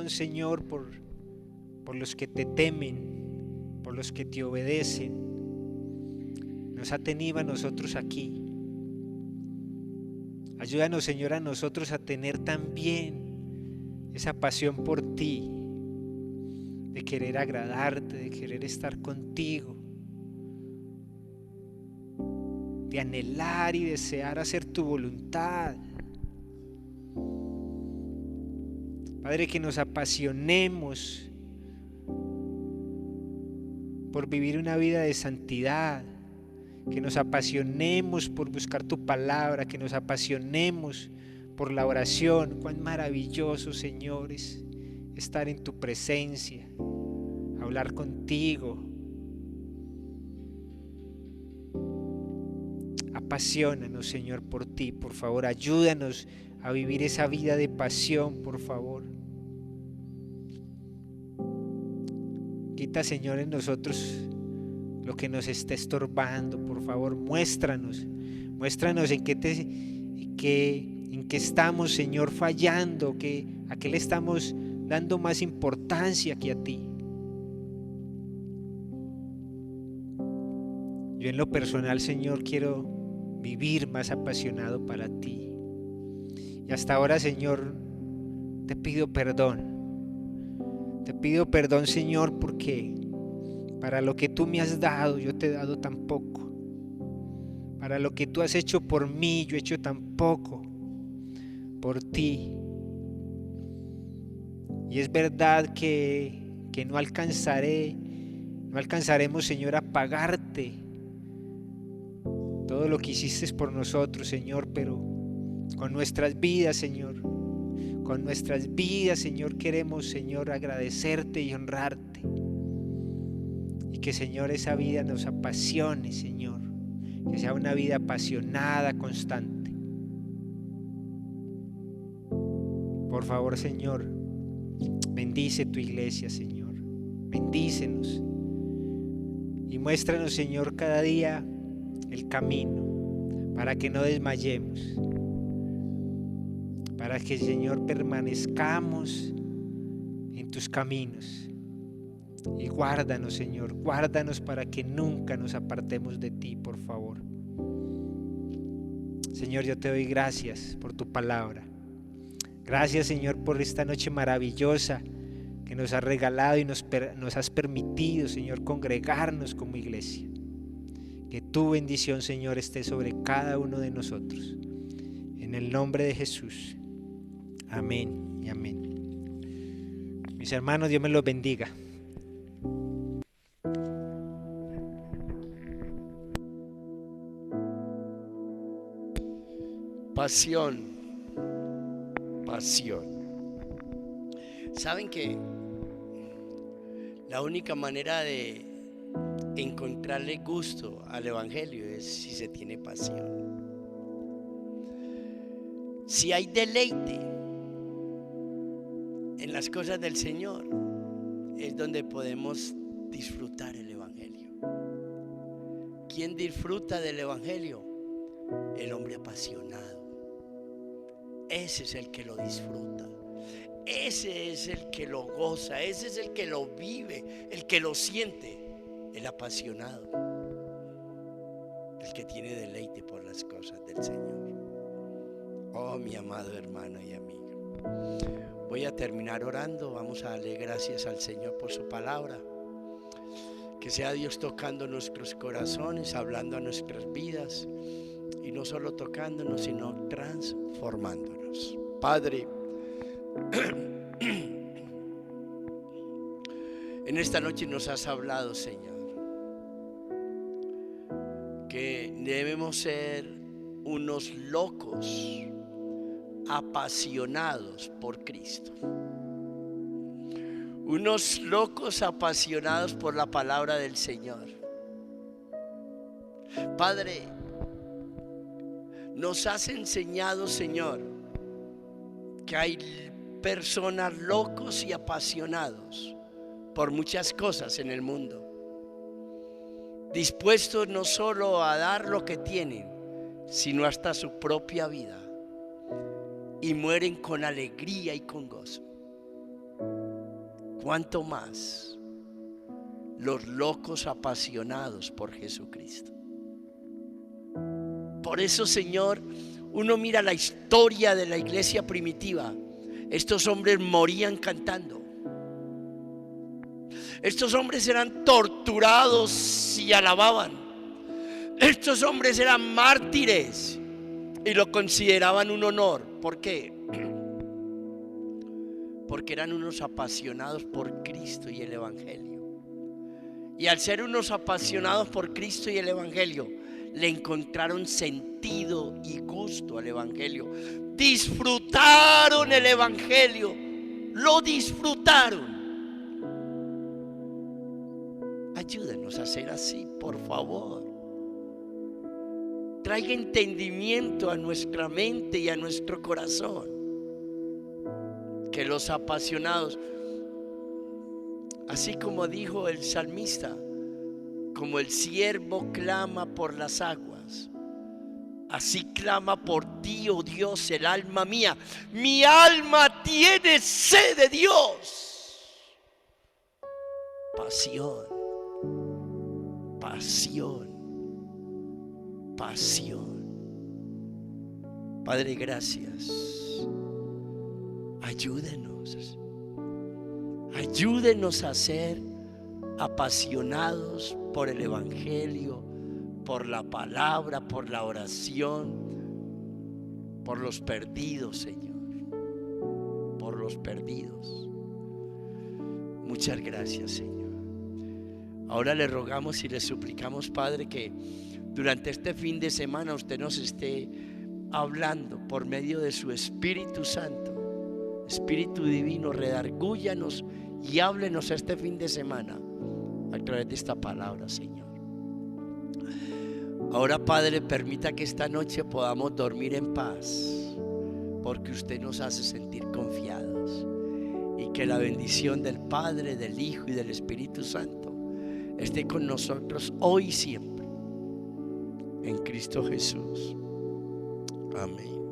Señor, por los que te temen, por los que te obedecen, nos ha tenido a nosotros aquí. Ayúdanos, Señor, a nosotros a tener también esa pasión por ti, de querer agradarte, de querer estar contigo, de anhelar y desear hacer tu voluntad. Padre, que nos apasionemos por vivir una vida de santidad, que nos apasionemos por buscar tu palabra, que nos apasionemos por la oración. Cuán maravilloso, Señor, es estar en tu presencia, hablar contigo. Apasionanos, Señor, por ti, por favor, ayúdanos a vivir esa vida de pasión, por favor. Quita, Señor, en nosotros lo que nos está estorbando. Por favor, muéstranos en qué estamos, Señor, fallando, a qué le estamos dando más importancia que a ti. Yo en lo personal, Señor, quiero vivir más apasionado para ti. Y hasta ahora, Señor, te pido perdón. Te pido perdón, Señor, porque para lo que tú me has dado, yo te he dado tan poco. Para lo que tú has hecho por mí, yo he hecho tan poco por ti. Y es verdad que no alcanzaremos, Señor, a pagarte todo lo que hiciste por nosotros, Señor, pero con nuestras vidas, Señor, queremos, Señor, agradecerte y honrarte. Y que, Señor, esa vida nos apasione, Señor, que sea una vida apasionada, constante. Por favor, Señor, bendice tu iglesia, Señor, bendícenos y muéstranos, Señor, cada día el camino para que no desmayemos, para que, Señor, permanezcamos en tus caminos. Y guárdanos, Señor, guárdanos para que nunca nos apartemos de ti, por favor. Señor, yo te doy gracias por tu palabra. Gracias, Señor, por esta noche maravillosa que nos has regalado y nos has permitido, Señor, congregarnos como iglesia. Que tu bendición, Señor, esté sobre cada uno de nosotros. En el nombre de Jesús. Amén y amén. Mis hermanos, Dios me los bendiga. Pasión. ¿Saben que la única manera de encontrarle gusto al evangelio es si se tiene pasión? Si hay deleite en las cosas del Señor, es donde podemos disfrutar el evangelio. ¿Quién disfruta del evangelio? El hombre apasionado. Ese es el que lo disfruta, ese es el que lo goza, ese es el que lo vive, el que lo siente, el apasionado, el que tiene deleite por las cosas del Señor. Oh, mi amado hermano y amigo, voy a terminar orando. Vamos a darle gracias al Señor por su palabra. Que sea Dios tocando nuestros corazones, hablando a nuestras vidas. Y no solo tocándonos, sino transformándonos. Padre, en esta noche nos has hablado, Señor, que debemos ser unos locos apasionados por Cristo. Unos locos apasionados por la palabra del Señor. Padre, nos has enseñado, Señor, que hay personas locos y apasionados por muchas cosas en el mundo, dispuestos no solo a dar lo que tienen, sino hasta su propia vida, y mueren con alegría y con gozo. ¿Cuánto más los locos apasionados por Jesucristo? Por eso, Señor, uno mira la historia de la iglesia primitiva. Estos hombres morían cantando. Estos hombres eran torturados y alababan. Estos hombres eran mártires y lo consideraban un honor. ¿Por qué? Porque eran unos apasionados por Cristo y el Evangelio. Y al ser unos apasionados por Cristo y el Evangelio, le encontraron sentido y gusto al Evangelio. Disfrutaron el Evangelio, lo disfrutaron. Ayúdenos a ser así, por favor. Traiga entendimiento a nuestra mente y a nuestro corazón. Que los apasionados, así como dijo el salmista, como el siervo clama por las aguas, así clama por ti, oh Dios, el alma mía. Mi alma tiene sed de Dios. Pasión, pasión, pasión. Padre, gracias. Ayúdenos. Ayúdenos a ser apasionados por el Evangelio, por la palabra, por la oración, por los perdidos, Señor, por los perdidos. Muchas gracias, Señor. Ahora le rogamos y le suplicamos, Padre, que durante este fin de semana usted nos esté hablando por medio de su Espíritu Santo. Espíritu Divino, redargúyanos y háblenos este fin de semana a través de esta palabra, Señor. Ahora, Padre, permita que esta noche podamos dormir en paz, porque usted nos hace sentir confiados, y que la bendición del Padre, del Hijo y del Espíritu Santo esté con nosotros hoy y siempre, en Cristo Jesús. Amén.